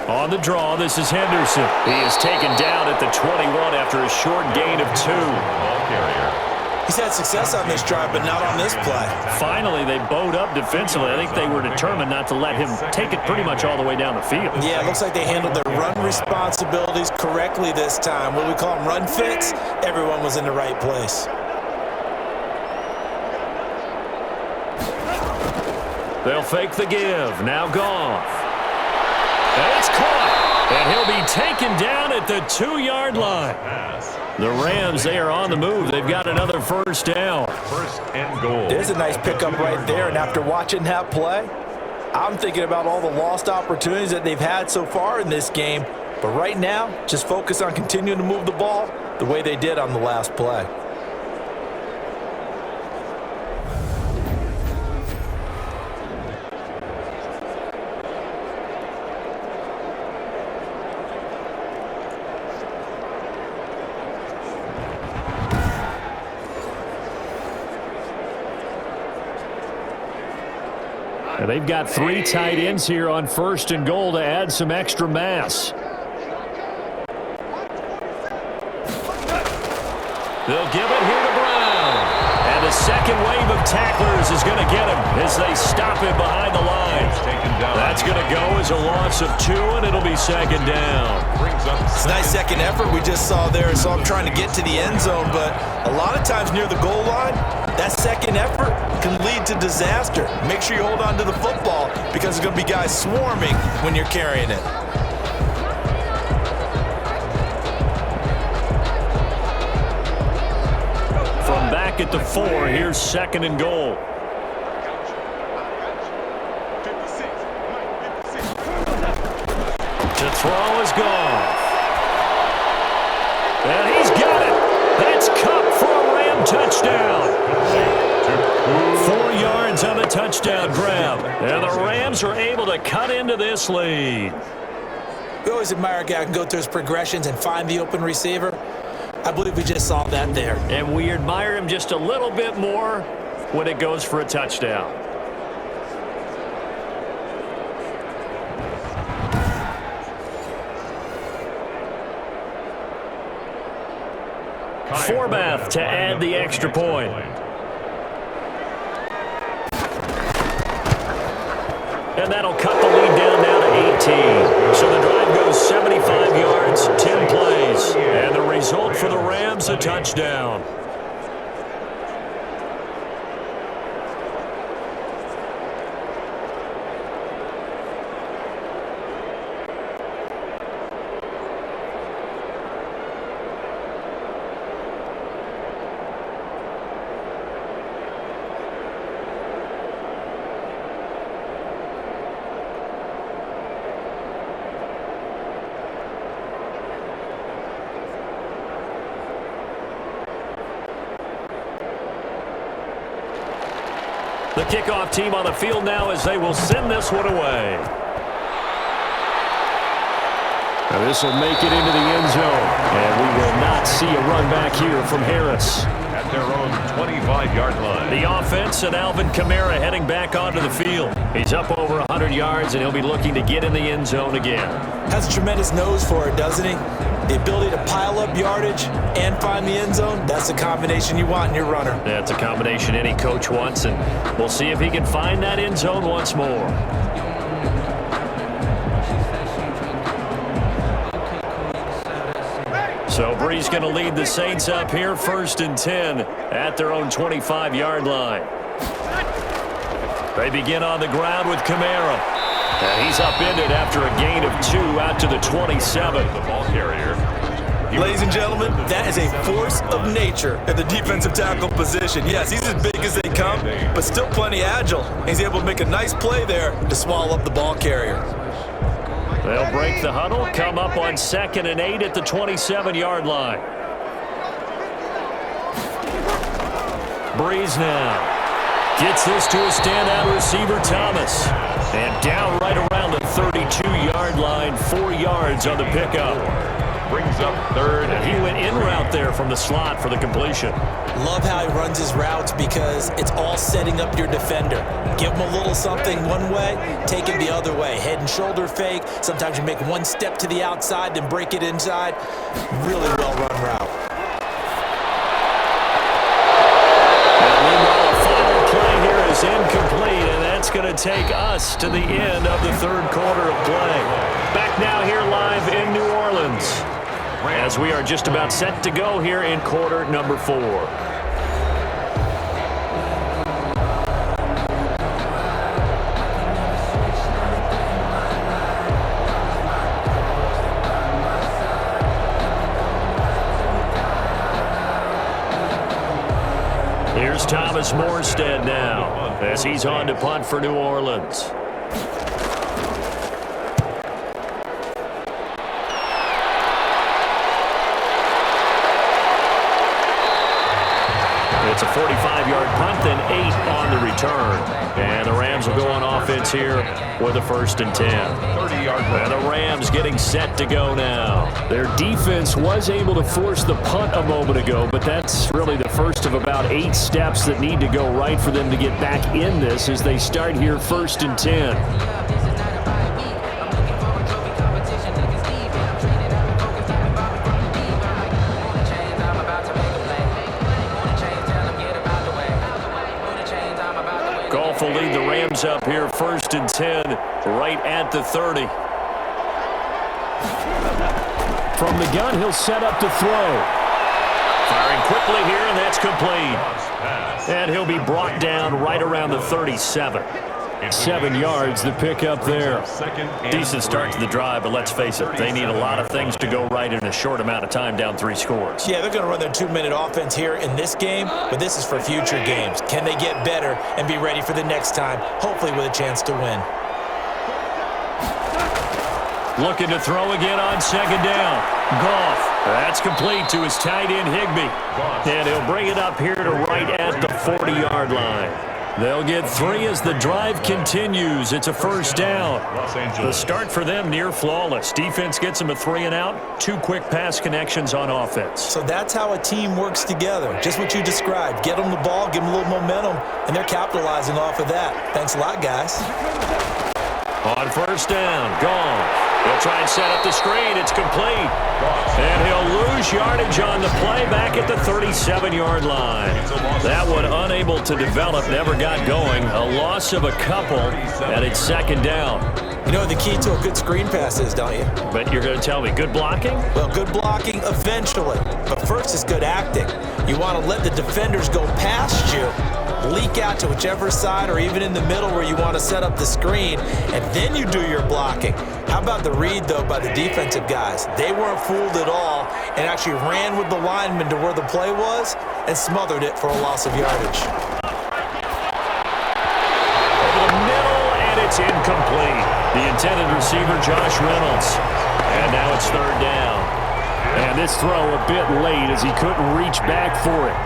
On the draw, this is Henderson. He is taken down at the 21 after a short gain of 2. Ball carrier. He's had success on this drive, but not on this play. Finally, they bowed up defensively. I think they were determined not to let him take it pretty much all the way down the field. Yeah, it looks like they handled their run responsibilities correctly this time. What we call them run fits, everyone was in the right place. They'll fake the give. Now Goff. And it's caught. And he'll be taken down at the 2-yard line. The Rams, they are on the move. They've got another first down. 1st and goal. There's a nice pickup right there, and after watching that play, I'm thinking about all the lost opportunities that they've had so far in this game. But right now, just focus on continuing to move the ball the way they did on the last play. They've got 3 tight ends here on 1st and goal to add some extra mass. They'll give it here to Brown. And the second wave of tacklers is going to get him as they stop him behind the line. That's going to go as a loss of 2, and it'll be 2nd down. It's a nice second effort we just saw there. So I'm trying to get to the end zone, but a lot of times near the goal line, that second effort can lead to disaster. Make sure you hold on to the football because there's going to be guys swarming when you're carrying it. From back at the 4, here's 2nd and goal. To throw is Goff. And he's got it. That's Cup for a Ram touchdown. 4 yards on the touchdown grab. And the Rams are able to cut into this lead. We always admire a guy who can go through his progressions and find the open receiver. I believe we just saw that there. And we admire him just a little bit more when it goes for a touchdown. Forbath to add the extra point. And that'll cut the lead down now to 18. So the drive goes 75 yards, 10 plays. And the result for the Rams, a touchdown. The kickoff team on the field now as they will send this one away. Now this will make it into the end zone. And we will not see a run back here from Harris. At their own 25-yard line. The offense and Alvin Kamara heading back onto the field. He's up over 100 yards, and he'll be looking to get in the end zone again. Has a tremendous nose for it, doesn't he? The ability to pile up yardage and find the end zone, that's the combination you want in your runner. That's a combination any coach wants, and we'll see if he can find that end zone once more. So Brees going to lead the Saints up here, 1st and 10 at their own 25-yard line. They begin on the ground with Kamara. And he's upended after a gain of 2 out to the 27. The ball carrier. Ladies and gentlemen, that is a force of nature at the defensive tackle position. Yes, he's as big as they come, but still plenty agile. He's able to make a nice play there to swallow up the ball carrier. They'll break the huddle, come up on 2nd and 8 at the 27-yard line. Breeze now. Gets this to a standout receiver, Thomas. And down right around the 32-yard line, 4 yards on the pickup. Brings up 3rd. And he went in route there from the slot for the completion. Love how he runs his routes because it's all setting up your defender. Give him a little something one way, take it the other way. Head and shoulder fake. Sometimes you make one step to the outside, then break it inside. Really well-run route. Is incomplete, and that's going to take us to the end of the 3rd quarter of play. Back now here live in New Orleans as we are just about set to go here in quarter number 4. Here's Thomas Morstead now as he's on to punt for New Orleans. It's a 45-yard punt, then 8 on the return. And the Rams will go on offense here with a 1st and 10. 30-yard And the Rams getting set to go now. Their defense was able to force the punt a moment ago, but that's really the first of about 8 steps that need to go right for them to get back in this as they start here 1st and 10. Goff will lead the Rams up here 1st and 10 right at the 30. From the gun, he'll set up to throw. Firing quickly here, and that's complete. And he'll be brought down right around the 37. 7 yards the pickup there. Decent start to the drive, but let's face it, they need a lot of things to go right in a short amount of time, down 3 scores. Yeah, they're going to run their 2-minute offense here in this game, but this is for future games. Can they get better and be ready for the next time, hopefully with a chance to win? Looking to throw again on 2nd down. Goff. That's complete to his tight end, Higbee. And he'll bring it up here to right at the 40-yard line. They'll get 3 as the drive continues. It's a 1st down. The start for them near flawless. Defense gets them a 3 and out. 2 quick pass connections on offense. So that's how a team works together. Just what you described. Get them the ball, give them a little momentum, and they're capitalizing off of that. Thanks a lot, guys. On 1st down, Goff. He'll try and set up the screen. It's complete. And he'll lose yardage on the play back at the 37-yard line. That one unable to develop, never got going. A loss of a couple, and it's 2nd down. You know what the key to a good screen pass is, don't you? But you're going to tell me, good blocking? Well, good blocking eventually. But first is good acting. You want to let the defenders go past you, leak out to whichever side or even in the middle where you want to set up the screen, and then you do your blocking. How about the read, though, by the defensive guys? They weren't fooled at all and actually ran with the lineman to where the play was and smothered it for a loss of yardage. Over the middle, and it's incomplete. The intended receiver, Josh Reynolds. And now it's 3rd down. And this throw a bit late as he couldn't reach back for it.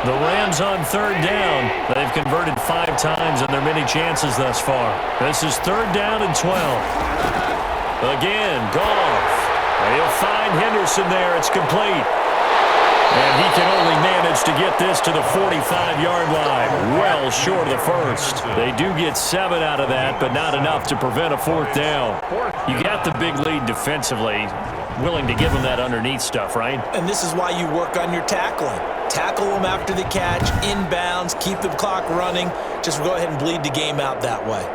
The Rams on 3rd down. They've converted 5 times in their many chances thus far. This is 3rd down and 12. Again, Goff. He'll find Henderson there. It's complete. And he can only manage to get this to the 45-yard line. Well short of the 1st. They do get 7 out of that, but not enough to prevent a 4th down. You got the big lead defensively. Willing to give them that underneath stuff, right? And this is why you work on your tackling. Tackle them after the catch, inbounds, keep the clock running. Just go ahead and bleed the game out that way.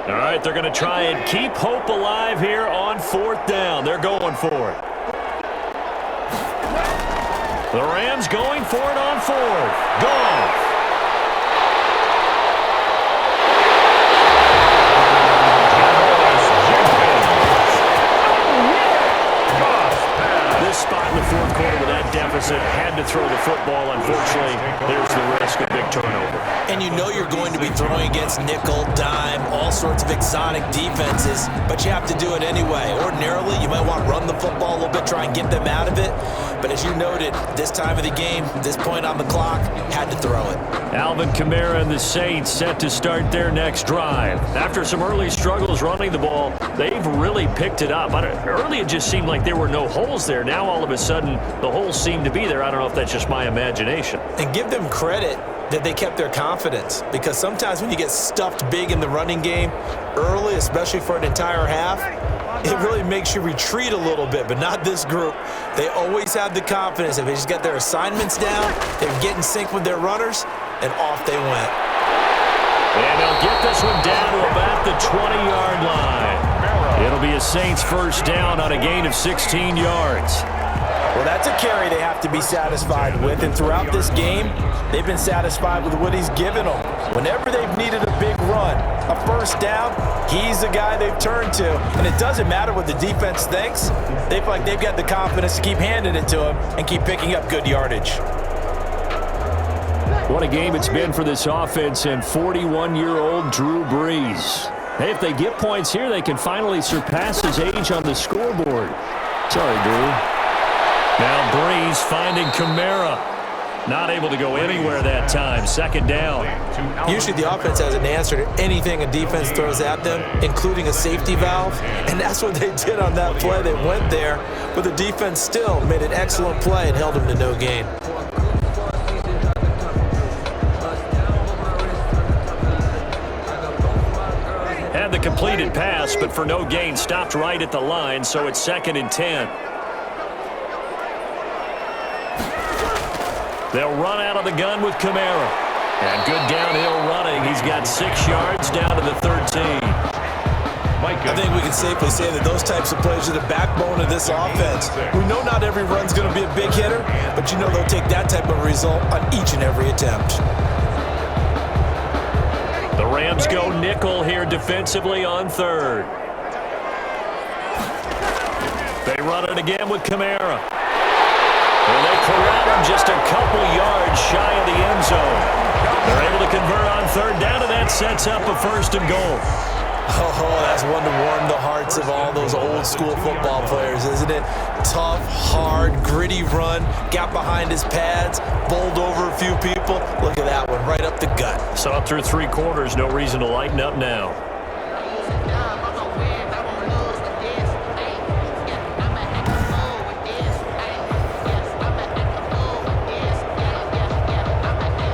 All right, they're going to try and keep hope alive here on 4th down. They're going for it. The Rams going for it on fourth. Goff. This spot in the fourth quarter with that deficit, had to throw the football. Unfortunately, there's the risk of big turnover. And you know you're going to be throwing against nickel, dime, all sorts of exotic defenses, but you have to do it anyway. Ordinarily, you might want to run the football a little bit, try and get them out of it. But as you noted, this time of the game, this point on the clock, had to throw it. Alvin Kamara and the Saints set to start their next drive. After some early struggles running the ball, they've really picked it up. Early it just seemed like there were no holes there. Now all of a sudden the holes seem to be there. I don't know if that's just my imagination. And give them credit that they kept their confidence, because sometimes when you get stuffed big in the running game early, especially for an entire half, it really makes you retreat a little bit, but not this group. They always have the confidence. If they just get their assignments down, they get in sync with their runners, and off they went. And they'll get this one down to about the 20-yard line. It'll be a Saints first down on a gain of 16 yards. Well, that's a carry they have to be satisfied with, and throughout this game, they've been satisfied with what he's given them. Whenever they've needed a big run, a first down, he's the guy they've turned to, and it doesn't matter what the defense thinks. They feel like they've got the confidence to keep handing it to him and keep picking up good yardage. What a game it's been for this offense and 41-year-old Drew Brees. Hey, if they get points here, they can finally surpass his age on the scoreboard. Sorry, Drew. Now Brees finding Kamara. Not able to go anywhere that time. Second down. Usually the offense has an answer to anything a defense throws at them, including a safety valve. And that's what they did on that play. They went there, but the defense still made an excellent play and held them to no gain. Had the completed pass, but for no gain, stopped right at the line, so it's 2nd and 10. They'll run out of the gun with Kamara. And good downhill running. He's got 6 yards down to the 13. I think we can safely say that those types of plays are the backbone of this offense. We know not every run's going to be a big hitter, but you know they'll take that type of result on each and every attempt. The Rams go nickel here defensively on 3rd. They run it again with Kamara. And they corral him just a couple yards shy of the end zone. They're able to convert on 3rd down, and that sets up a 1st and goal. Oh, that's one to warm the hearts of all those old school football players, isn't it? Tough, hard, gritty run, got behind his pads, bowled over a few people. Look at that one, right up the gut. So up through 3 quarters, no reason to lighten up now.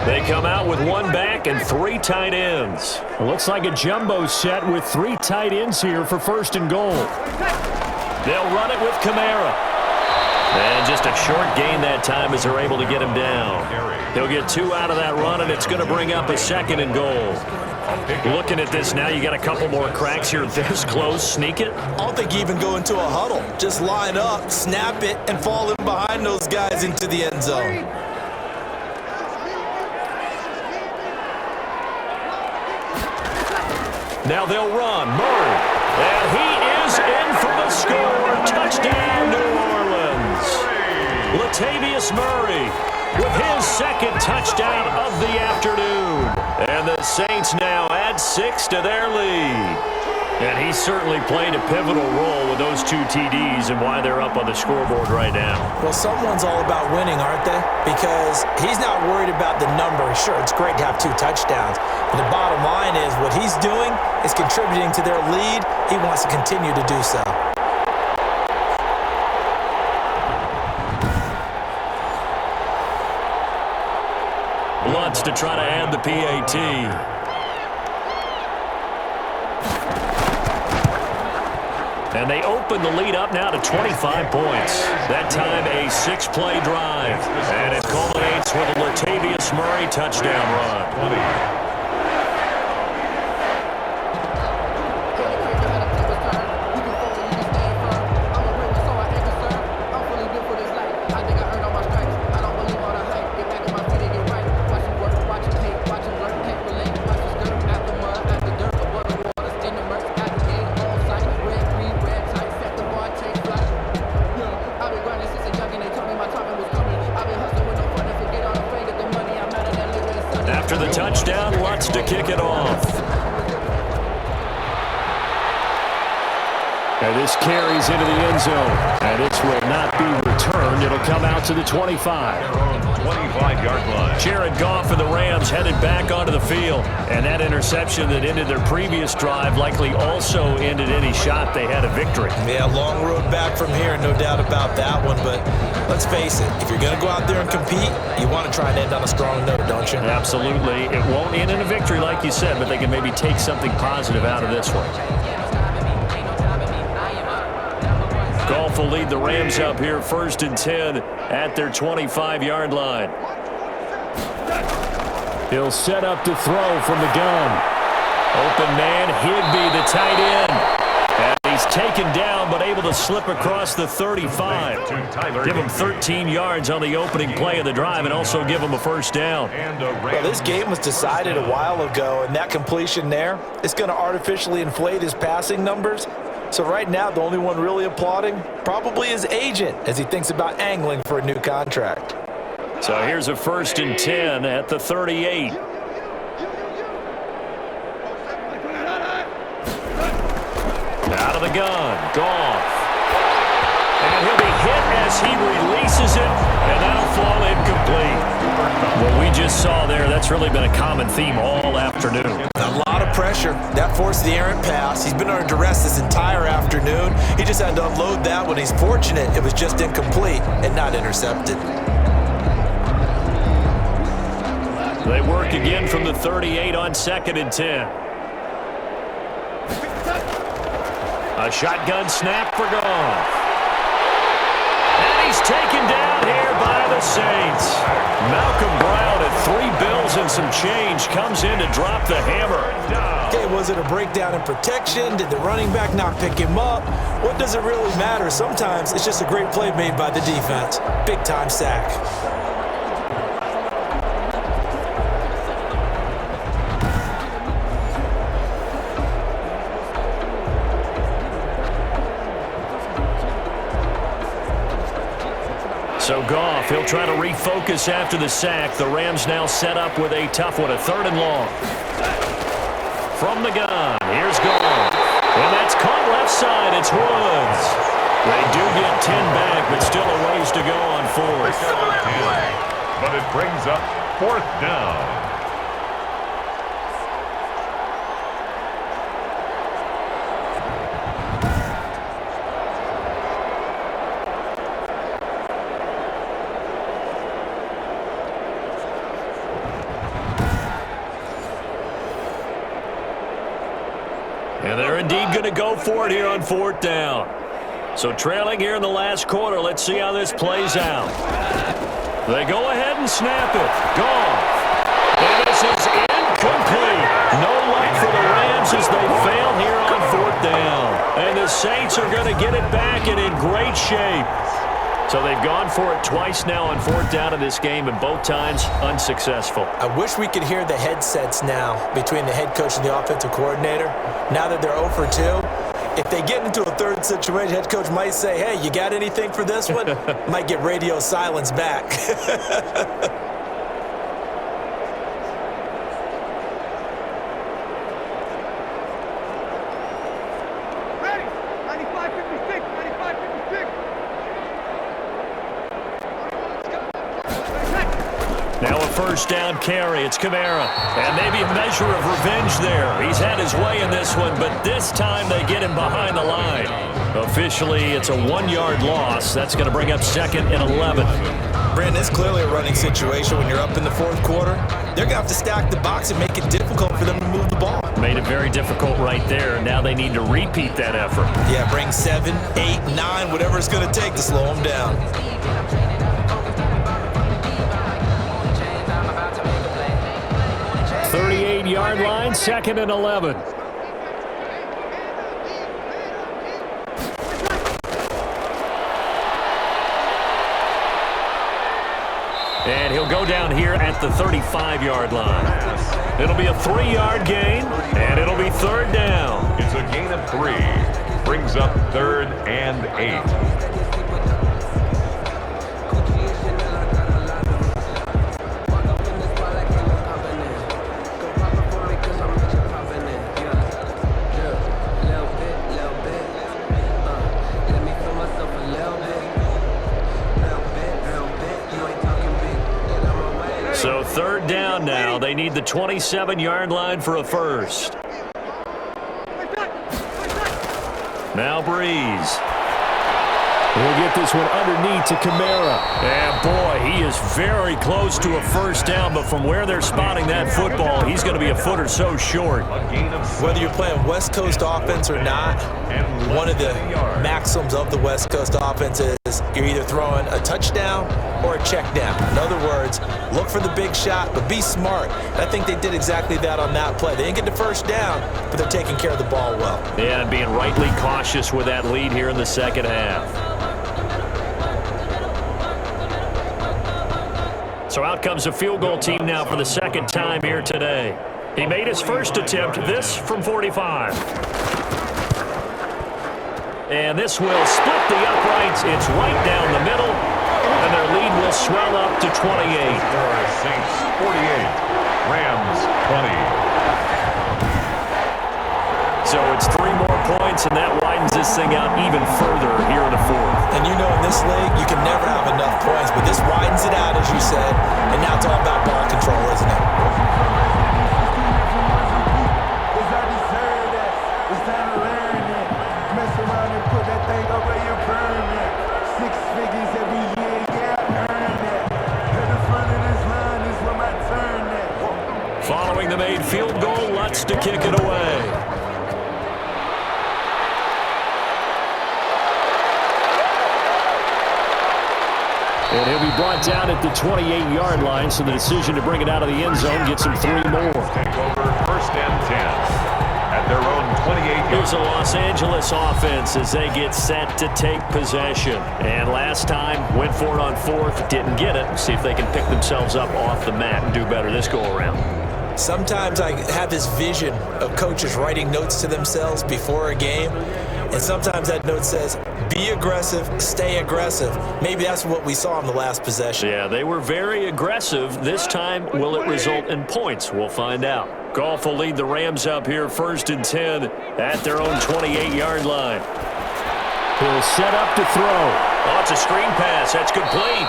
They come out with 1 back and 3 tight ends. It looks like a jumbo set with 3 tight ends here for 1st and goal. They'll run it with Kamara. And just a short gain that time as they're able to get him down. He'll get 2 out of that run, and it's going to bring up a 2nd and goal. Looking at this now, you got a couple more cracks here this close. Sneak it. I don't think you even go into a huddle. Just line up, snap it, and fall in behind those guys into the end zone. Now they'll run. Murray. And he is in for the score. Touchdown, New Orleans. Latavius Murray with his 2nd touchdown of the afternoon. And the Saints now add 6 to their lead. And he certainly played a pivotal role with those 2 TDs and why they're up on the scoreboard right now. Well, someone's all about winning, aren't they? Because he's not worried about the number. Sure, it's great to have 2 touchdowns. But the bottom line is what he's doing is contributing to their lead. He wants to continue to do so. Lutz to try to add the PAT. And they open the lead up now to 25 points. That time a 6-play drive. And it culminates with a Latavius Murray touchdown run. kick it off. And this carries into the end zone. And this will not be returned. It'll come out to the 25. 25-yard line. Jared Goff and the Rams headed back onto the field. And that interception that ended their previous drive likely also ended any shot they had a victory. Yeah, long road back from here, no doubt about that one. But let's face it, if you're going to go out there and compete, you want to try and end on a strong note, don't you? Absolutely. It won't end in a victory like you said, but they can maybe take something positive out of this one. Goff will lead the Rams up here 1st and 10 at their 25-yard line. He'll set up to throw from the gun. Open man, Higbee, the tight end. And he's taken down but able to slip across the 35. Give him 13 yards on the opening play of the drive and also give him a first down. Well, this game was decided a while ago, and that completion there is going to artificially inflate his passing numbers. So right now, the only one really applauding probably his agent as he thinks about angling for a new contract. So here's a 1st and 10 at the 38. Out of the gun, Goff. And he'll be hit as he releases it, and that'll fall incomplete. What we just saw there, that's really been a common theme all afternoon. A lot of pressure. That forced the errant pass. He's been under duress this entire afternoon. He just had to unload that one. He's fortunate it was just incomplete and not intercepted. They work again from the 38 on 2nd and 10. A shotgun snap for Goff. And he's taken down here by the Saints. Malcolm Brown at 3 bills and some change comes in to drop the hammer. Okay, was it a breakdown in protection? Did the running back not pick him up? What does it really matter? Sometimes it's just a great play made by the defense. Big time sack. So Goff, he'll try to refocus after the sack. The Rams now set up with a tough one, a 3rd and long. From the gun, here's Goff. And that's caught left side. It's Woods. They do get 10 back, but still a ways to go on 4th. But it brings up 4th down. And they're indeed going to go for it here on 4th down. So trailing here in the last quarter, let's see how this plays out. They go ahead and snap it. Goff. And this is incomplete. No luck for the Rams as they fail here on 4th down. And the Saints are going to get it back and in great shape. So they've gone for it twice now on 4th down in this game, and both times unsuccessful. I wish we could hear the headsets now between the head coach and the offensive coordinator. Now that they're 0 for 2, if they get into a 3rd situation, head coach might say, hey, you got anything for this one? Might get radio silence back. Now a 1st down carry. It's Kamara. And maybe a measure of revenge there. He's had his way in this one, but this time they get him behind the line. Officially, it's a 1-yard loss. That's going to bring up 2nd and 11. Brandon, it's clearly a running situation when you're up in the 4th quarter. They're going to have to stack the box and make it difficult for them to move the ball. Made it very difficult right there. Now they need to repeat that effort. Yeah, bring 7, 8, 9, whatever it's going to take to slow them down. 38-yard line, 2nd and 11. And he'll go down here at the 35-yard line. It'll be a 3-yard gain, and it'll be 3rd down. It's a gain of 3. Brings up 3rd and 8. down now. They need the 27-yard line for a first. Now Breeze. We'll get this one underneath to Kamara. And boy, he is very close to a first down, but from where they're spotting that football, he's going to be a foot or so short. Whether you're playing West Coast offense or not, one of the maxims of the West Coast offense is you're either throwing a touchdown or a check down. In other words, look for the big shot, but be smart. I think they did exactly that on that play. They didn't get the first down, but they're taking care of the ball well. Yeah, and being rightly cautious with that lead here in the second half. So out comes a field goal team now for the second time here today. He made his first attempt, this from 45. And this will split the uprights. It's right down the middle, and their lead will swell up to 28. Saints 48, Rams 20. So it's 3 more points, and that widens this thing out even further here in the fourth. And you know, in this league, you can never have enough points, but this widens it out, as you said, and now it's all about ball control, isn't it? Following the made field goal, Lutz to kick it away. And he'll be brought down at the 28-yard line, so the decision to bring it out of the end zone gets him 3 more. Take over first and 10 at their own 28. Here's a Los Angeles offense as they get set to take possession. And last time, went for it on fourth, didn't get it. See if they can pick themselves up off the mat and do better this go-around. Sometimes I have this vision of coaches writing notes to themselves before a game, and sometimes that note says, be aggressive, stay aggressive. Maybe that's what we saw in the last possession. Yeah, they were very aggressive. This time, will it result in points? We'll find out. Goff will lead the Rams up here first and 10 at their own 28-yard line. He'll set up to throw. Oh, it's a screen pass. That's complete.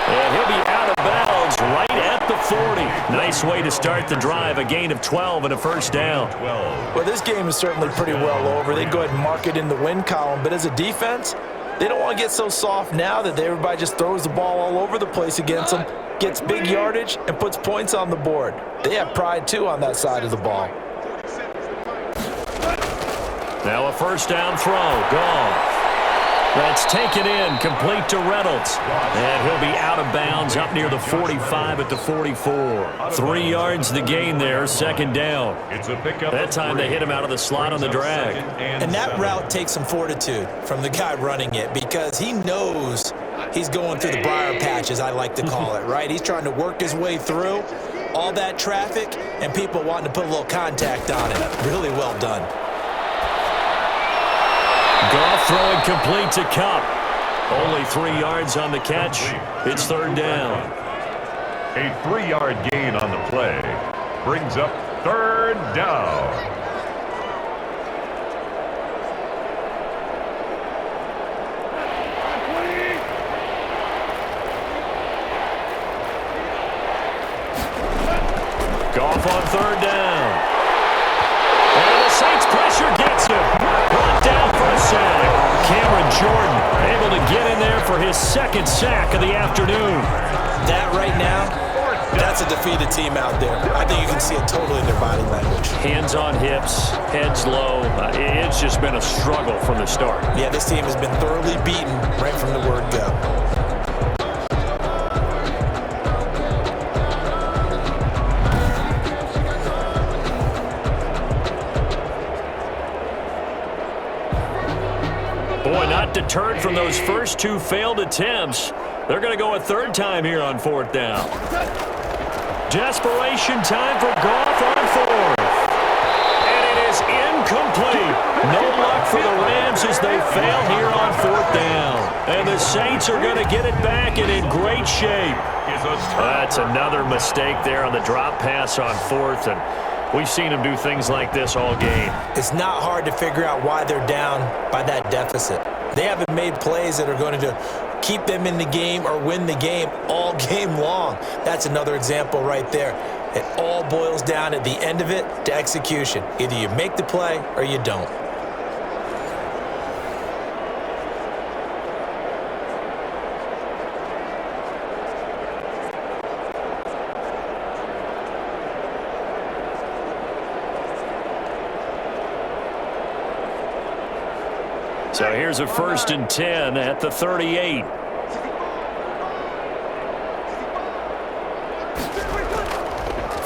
And he'll be out of bounds right at the 40. Nice way to start the drive. A gain of 12 and a first down. Well, this game is certainly pretty well over. They go ahead and mark it in the win column. But as a defense, they don't want to get so soft now that everybody just throws the ball all over the place against them, gets big yardage, and puts points on the board. They have pride, too, on that side of the ball. Now a first down throw. Goff. That's taken in, complete to Reynolds. And he'll be out of bounds up near the 45 at the 44. 3 yards the gain there, second down. It's a pickup. That time they hit him out of the slot on the drag. And that route takes some fortitude from the guy running it because he knows he's going through the briar patch, as I like to call it, right? He's trying to work his way through all that traffic and people wanting to put a little contact on it. Really well done. Goff throwing complete to Cup. Only 3 yards on the catch. It's third down. A 3-yard gain on the play brings up third down. Goff on third down. And the Saints pressure gets him. Brought down for a sack. Cameron Jordan able to get in there for his second sack of the afternoon. That right now, that's a defeated team out there. I think you can see it totally in their body language. Hands on hips, heads low. It's just been a struggle from the start. Yeah, this team has been thoroughly beaten right from the word go. Boy, not deterred from those first 2 failed attempts. They're going to go a third time here on fourth down. Desperation time for Goff on fourth. And it is incomplete. No luck for the Rams as they fail here on fourth down. And the Saints are going to get it back and in great shape. That's another mistake there on the drop pass on fourth. And we've seen them do things like this all game. It's not hard to figure out why they're down by that deficit. They haven't made plays that are going to keep them in the game or win the game all game long. That's another example right there. It all boils down at the end of it to execution. Either you make the play or you don't. So here's a 1st and 10 at the 38.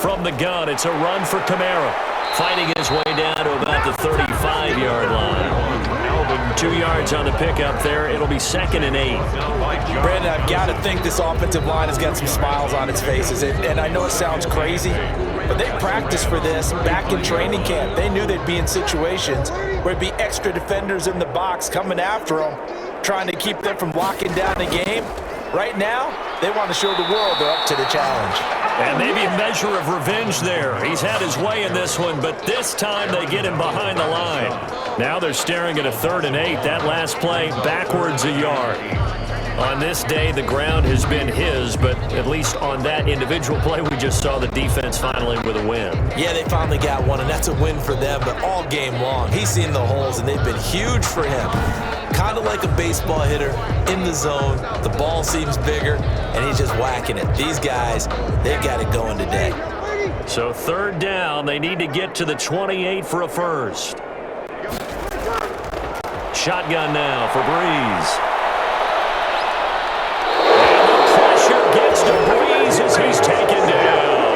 From the gun, it's a run for Kamara. Fighting his way down to about the 35-yard line. 2 yards on the pickup there. It'll be 2nd and 8. Brandon, I've got to think this offensive line has got some smiles on its faces. And I know it sounds crazy, but they practiced for this back in training camp. They knew they'd be in situations where it'd be extra defenders in the box coming after them, trying to keep them from locking down the game. Right now, they want to show the world they're up to the challenge. And maybe a measure of revenge there. He's had his way in this one, but this time they get him behind the line. Now they're staring at a 3rd and 8. That last play, backwards a yard. On this day, the ground has been his, but at least on that individual play, we just saw the defense finally with a win. Yeah, they finally got one, and that's a win for them, but all game long, he's seen the holes, and they've been huge for him. Kind of like a baseball hitter in the zone. The ball seems bigger, and he's just whacking it. These guys, they've got it going today. So 3rd down, they need to get to the 28 for a first. Shotgun now for Breeze. Gets to Breeze as he's taken down.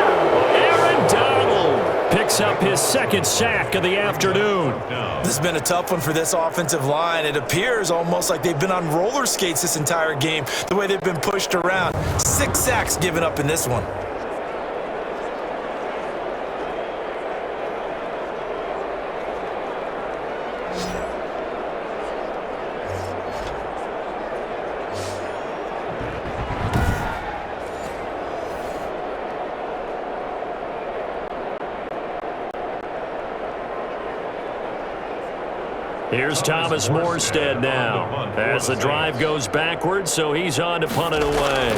Aaron Donald picks up his 2nd sack of the afternoon. This has been a tough one for this offensive line. It appears almost like they've been on roller skates this entire game, the way they've been pushed around. 6 sacks given up in this one. Here's Thomas Morstead now as the drive goes backwards, so he's on to punt it away.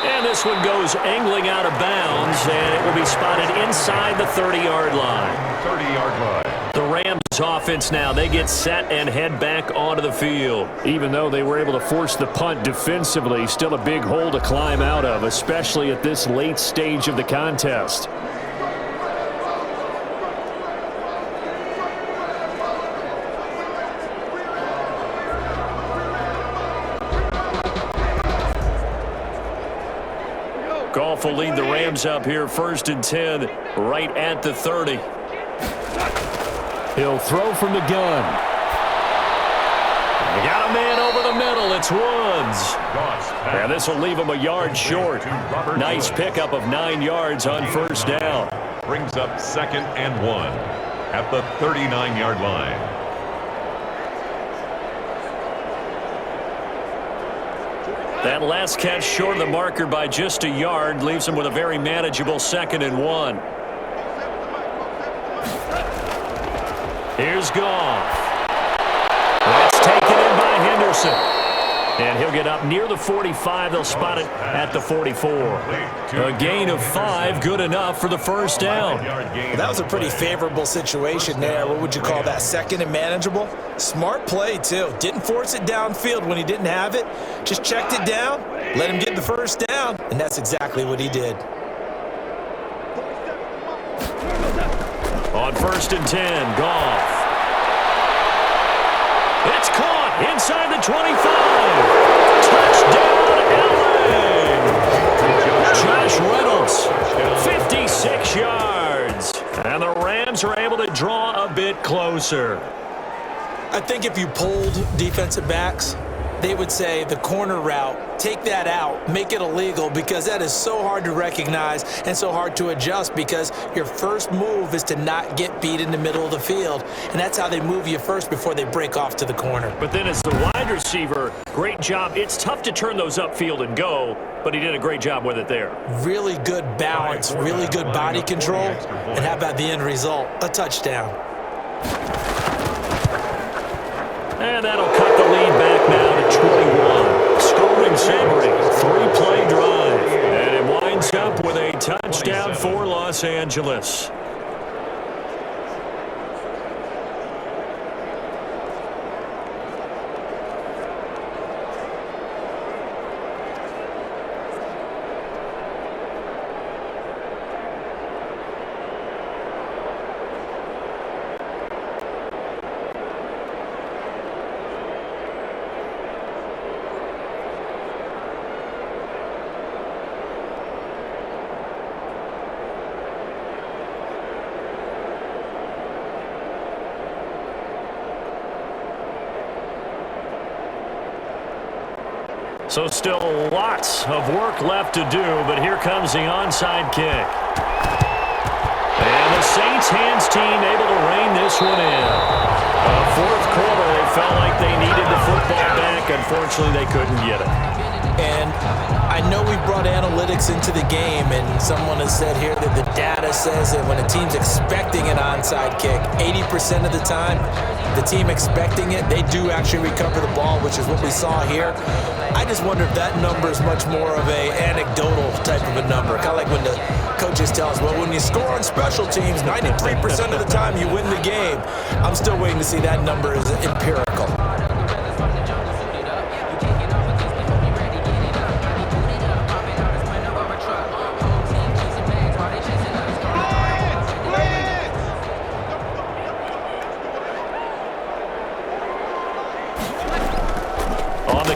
And this one goes angling out of bounds, and it will be spotted inside the 30-yard line. 30-yard line. The Rams offense now, they get set and head back onto the field. Even though they were able to force the punt defensively, still a big hole to climb out of, especially at this late stage of the contest. Goff will lead the Rams up here 1st and 10 right at the 30. He'll throw from the gun. They got a man over the middle. It's Woods. And this will leave him a yard short. Nice pickup of 9 yards on 1st down. Brings up 2nd and 1 at the 39-yard line. That last catch short of the marker by just a yard leaves him with a very manageable 2nd and 1. Here's Goff. That's taken in by Henderson. And he'll get up near the 45. They'll spot it at the 44. A gain of 5, good enough for the 1st down. That was a pretty favorable situation there. What would you call that? 2nd and manageable? Smart play, too. Didn't force it downfield when he didn't have it. Just checked it down, let him get the 1st down, and that's exactly what he did. On 1st and 10, Goff. It's caught inside the 25. Touchdown, LA. Josh Reynolds, 56 yards. And the Rams are able to draw a bit closer. I think if you polled defensive backs, they would say the corner route, take that out, make it illegal, because that is so hard to recognize and so hard to adjust, because your first move is to not get beat in the middle of the field, and that's how they move you first before they break off to the corner. But then as the wide receiver, great job. It's tough to turn those upfield and go, but he did a great job with it there. Really good balance, really good body control, and how about the end result? A touchdown. And that'll cut the lead back now to 21. Scoring summary, 3-play drive. ties up with a touchdown for Los Angeles. So still lots of work left to do, but here comes the onside kick. And the Saints hands team able to rein this one in. Fourth quarter, they felt like they needed the football back. Unfortunately, they couldn't get it. And I know we brought analytics into the game, and someone has said here that the data says that when a team's expecting an onside kick, 80% of the time, the team expecting it, they do actually recover the ball, which is what we saw here. I just wonder if that number is much more of a anecdotal type of a number. Kind of like when the coaches tell us, well, when you score on special teams, 93% of the time you win the game. I'm still waiting to see that number is empirical.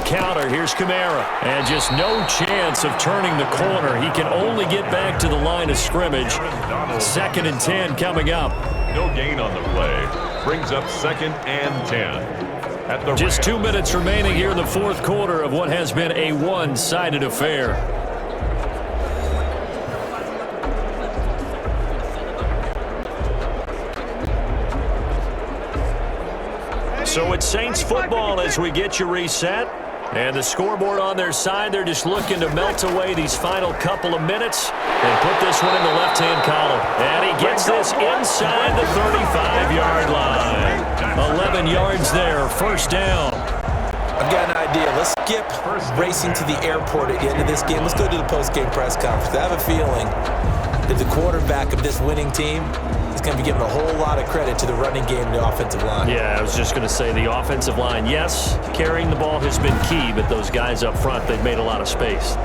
Counter, here's Kamara, and just no chance of turning the corner. He can only get back to the line of scrimmage. 2nd and 10 coming up. No gain on the play. Brings up 2nd and 10. At the just 2 minutes remaining here in the fourth quarter of what has been a one-sided affair. So it's Saints football as we get you reset. And the scoreboard on their side, they're just looking to melt away these final couple of minutes and put this one in the left-hand column. And he gets this inside the 35-yard line. 11 yards there, first down. I've got an idea. Let's skip racing to the airport at the end of this game. Let's go to the post-game press conference. I have a feeling that the quarterback of this winning team is going to be giving a whole lot of credit to the running game and the offensive line. Yeah, I was just going to say the offensive line, yes, carrying the ball has been key, but those guys up front, they've made a lot of space.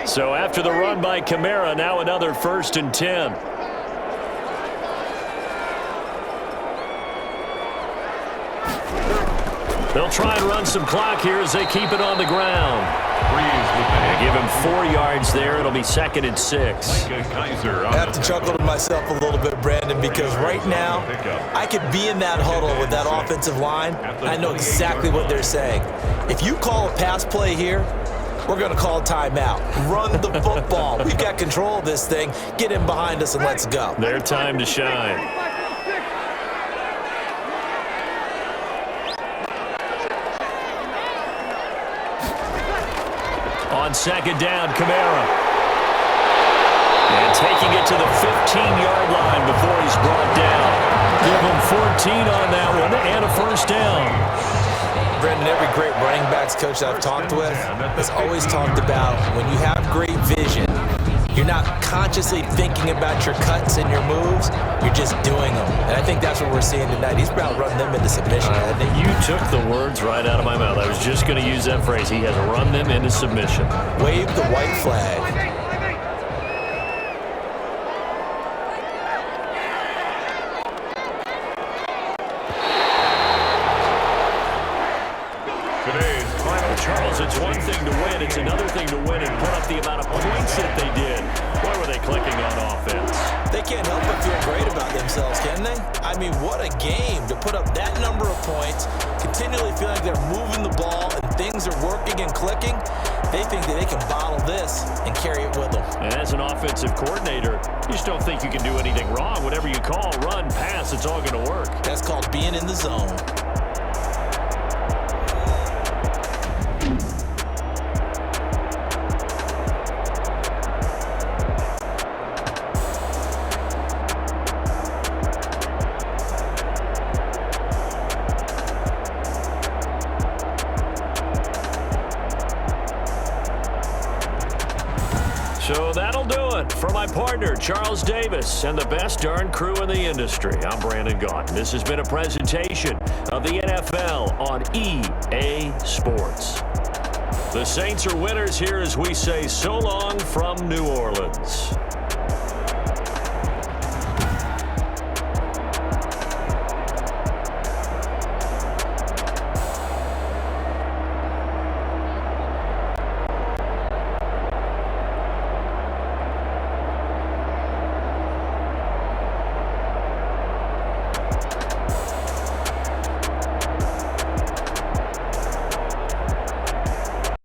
So after the run by Kamara, now another 1st and 10. They'll try and run some clock here as they keep it on the ground. They give him 4 yards there. It'll be 2nd and 6. I have to chuckle to myself a little bit, Brandon, because right now I could be in that huddle with that offensive line. I know exactly what they're saying. If you call a pass play here, we're going to call a timeout. Run the football. We've got control of this thing. Get in behind us and let's go. Their time to shine. On 2nd down, Kamara. And taking it to the 15-yard line before he's brought down. Give him 14 on that one and a first down. Brendan, every great running backs coach I've talked with has always talked about when you have great vision, you're not consciously thinking about your cuts and your moves, you're just doing them. And I think that's what we're seeing tonight. He's about to run them into submission. You took the words right out of my mouth. I was just going to use that phrase. He has run them into submission. Wave the white flag. Charles, it's one thing to win. It's another thing to win and put up the amount of points that they did. Boy, were they clicking on offense. They can't help but feel great about themselves, can they? I mean, what a game to put up that number of points, continually feel like they're moving the ball and things are working and clicking. They think that they can bottle this and carry it with them. And as an offensive coordinator, you just don't think you can do anything wrong. Whatever you call, run, pass, it's all going to work. That's called being in the zone. For my partner, Charles Davis, and the best darn crew in the industry, I'm Brandon Gott. This has been a presentation of the NFL on EA Sports. The Saints are winners here as we say so long from New Orleans.